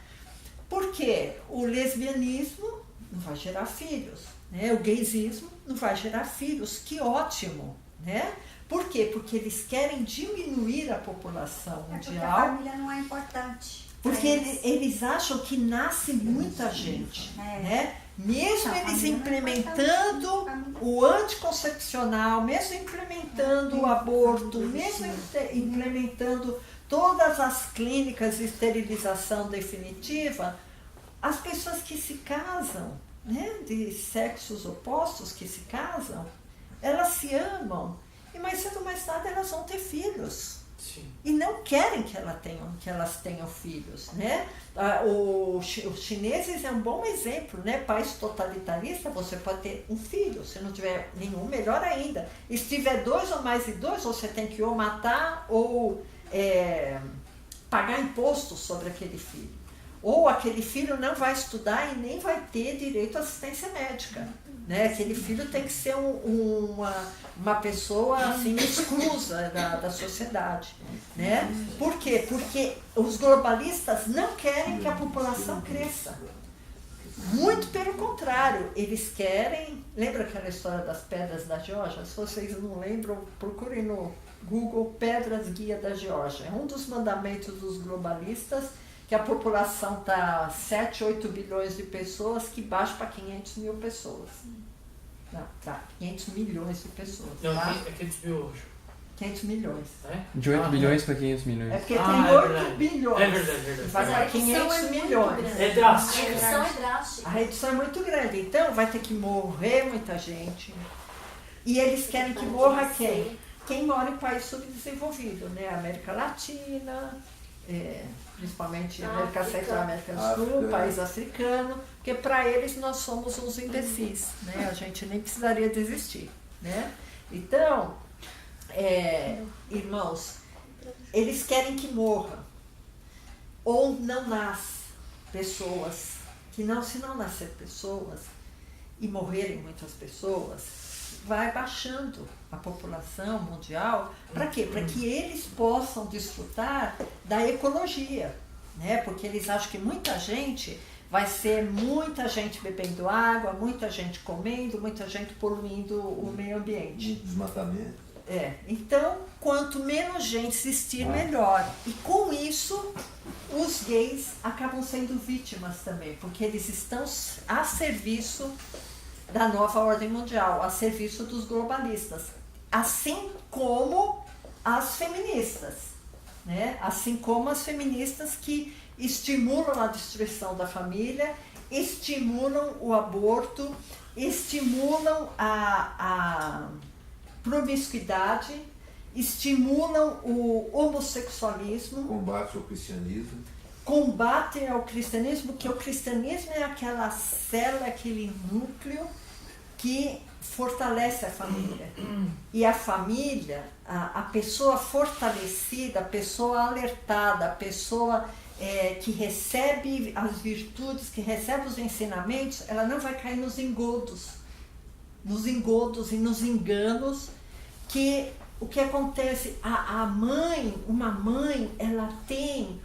Porque o lesbianismo não vai gerar filhos, né? O gaysismo não vai gerar filhos, que ótimo, né? Por quê? Porque eles querem diminuir a população Porque mundial. a família não é importante. Porque eles acham que nasce muita gente, né? Mesmo eles implementando o anticoncepcional, mesmo implementando o aborto, mesmo implementando todas as clínicas de esterilização definitiva, as pessoas que se casam, né, de sexos opostos que se casam, elas se amam e mais cedo ou mais tarde elas vão ter filhos. Sim. E não querem que elas tenham filhos, né? Os chineses é um bom exemplo, né? País totalitarista, você pode ter um filho, se não tiver nenhum, melhor ainda. E se tiver 2 ou mais de 2, você tem que ou matar ou pagar imposto sobre aquele filho. Ou aquele filho não vai estudar e nem vai ter direito à assistência médica. Né? Aquele filho tem que ser uma pessoa assim, exclusa da sociedade. Né? Por quê? Porque os globalistas não querem que a população cresça. Muito pelo contrário, eles querem... Lembra aquela história das pedras da Geórgia? Se vocês não lembram, procurem no Google Pedras Guia da Geórgia. É um dos mandamentos dos globalistas, que a população está 7, 8 bilhões de pessoas, que baixa para 500 mil pessoas. Não, tá, 500 milhões de pessoas. Não, Tá? é 500 mil hoje. 500 milhões. É? De 8 bilhões para 500 milhões. É porque É tem 8 verdade. bilhões. É verdade, verdade. Vai Mas a para redução 500 é muito milhões. grande. É drástico. A redução é drástica. A redução é muito grande, então vai ter que morrer muita gente. E eles querem que morra quem? Quem mora em país subdesenvolvido, né? América Latina, principalmente América Central, América do Sul, país africano, porque para eles nós somos uns imbecis, né? A gente nem precisaria desistir, né? Então, irmãos, eles querem que morra ou não nasce pessoas, que não, se não nascer pessoas e morrerem muitas pessoas, vai baixando a população mundial. Para quê? Para que eles possam desfrutar da ecologia, né? Porque eles acham que muita gente vai ser muita gente bebendo água, muita gente comendo, muita gente poluindo o meio ambiente. Desmatamento. Então, quanto menos gente existir, melhor. E com isso, os gays acabam sendo vítimas também, porque eles estão a serviço da nova ordem mundial, a serviço dos globalistas, assim como as feministas, né? Assim como as feministas que estimulam a destruição da família, estimulam o aborto, estimulam a promiscuidade, estimulam o homossexualismo, Combate ao cristianismo. combatem ao cristianismo, que o cristianismo é aquela célula, aquele núcleo que fortalece a família. E a família, a pessoa fortalecida, a pessoa alertada, a pessoa que recebe as virtudes, que recebe os ensinamentos, ela não vai cair nos engodos e nos enganos, que o que acontece, uma mãe, ela tem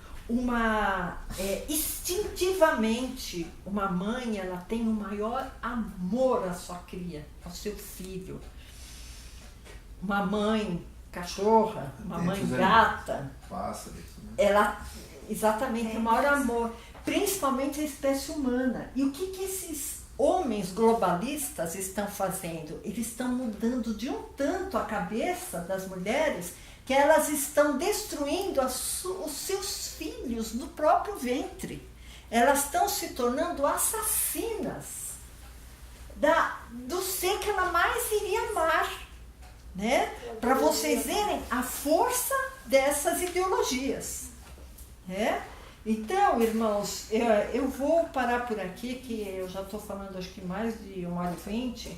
instintivamente, uma mãe, ela tem o maior amor à sua cria, ao seu filho. Uma mãe cachorra, uma mãe gata, Pássaros, né? ela, exatamente, o maior amor, principalmente a espécie humana. E o que esses homens globalistas estão fazendo? Eles estão mudando de um tanto a cabeça das mulheres, que elas estão destruindo os seus filhos no próprio ventre. Elas estão se tornando assassinas do ser que ela mais iria amar, né? Para vocês verem a força dessas ideologias, né? Então, irmãos, eu vou parar por aqui, que eu já estou falando acho que mais de 1h20,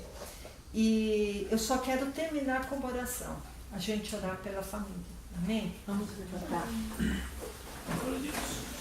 e eu só quero terminar com uma oração. A gente orar pela família. Amém? Vamos levantar. Glória a Deus.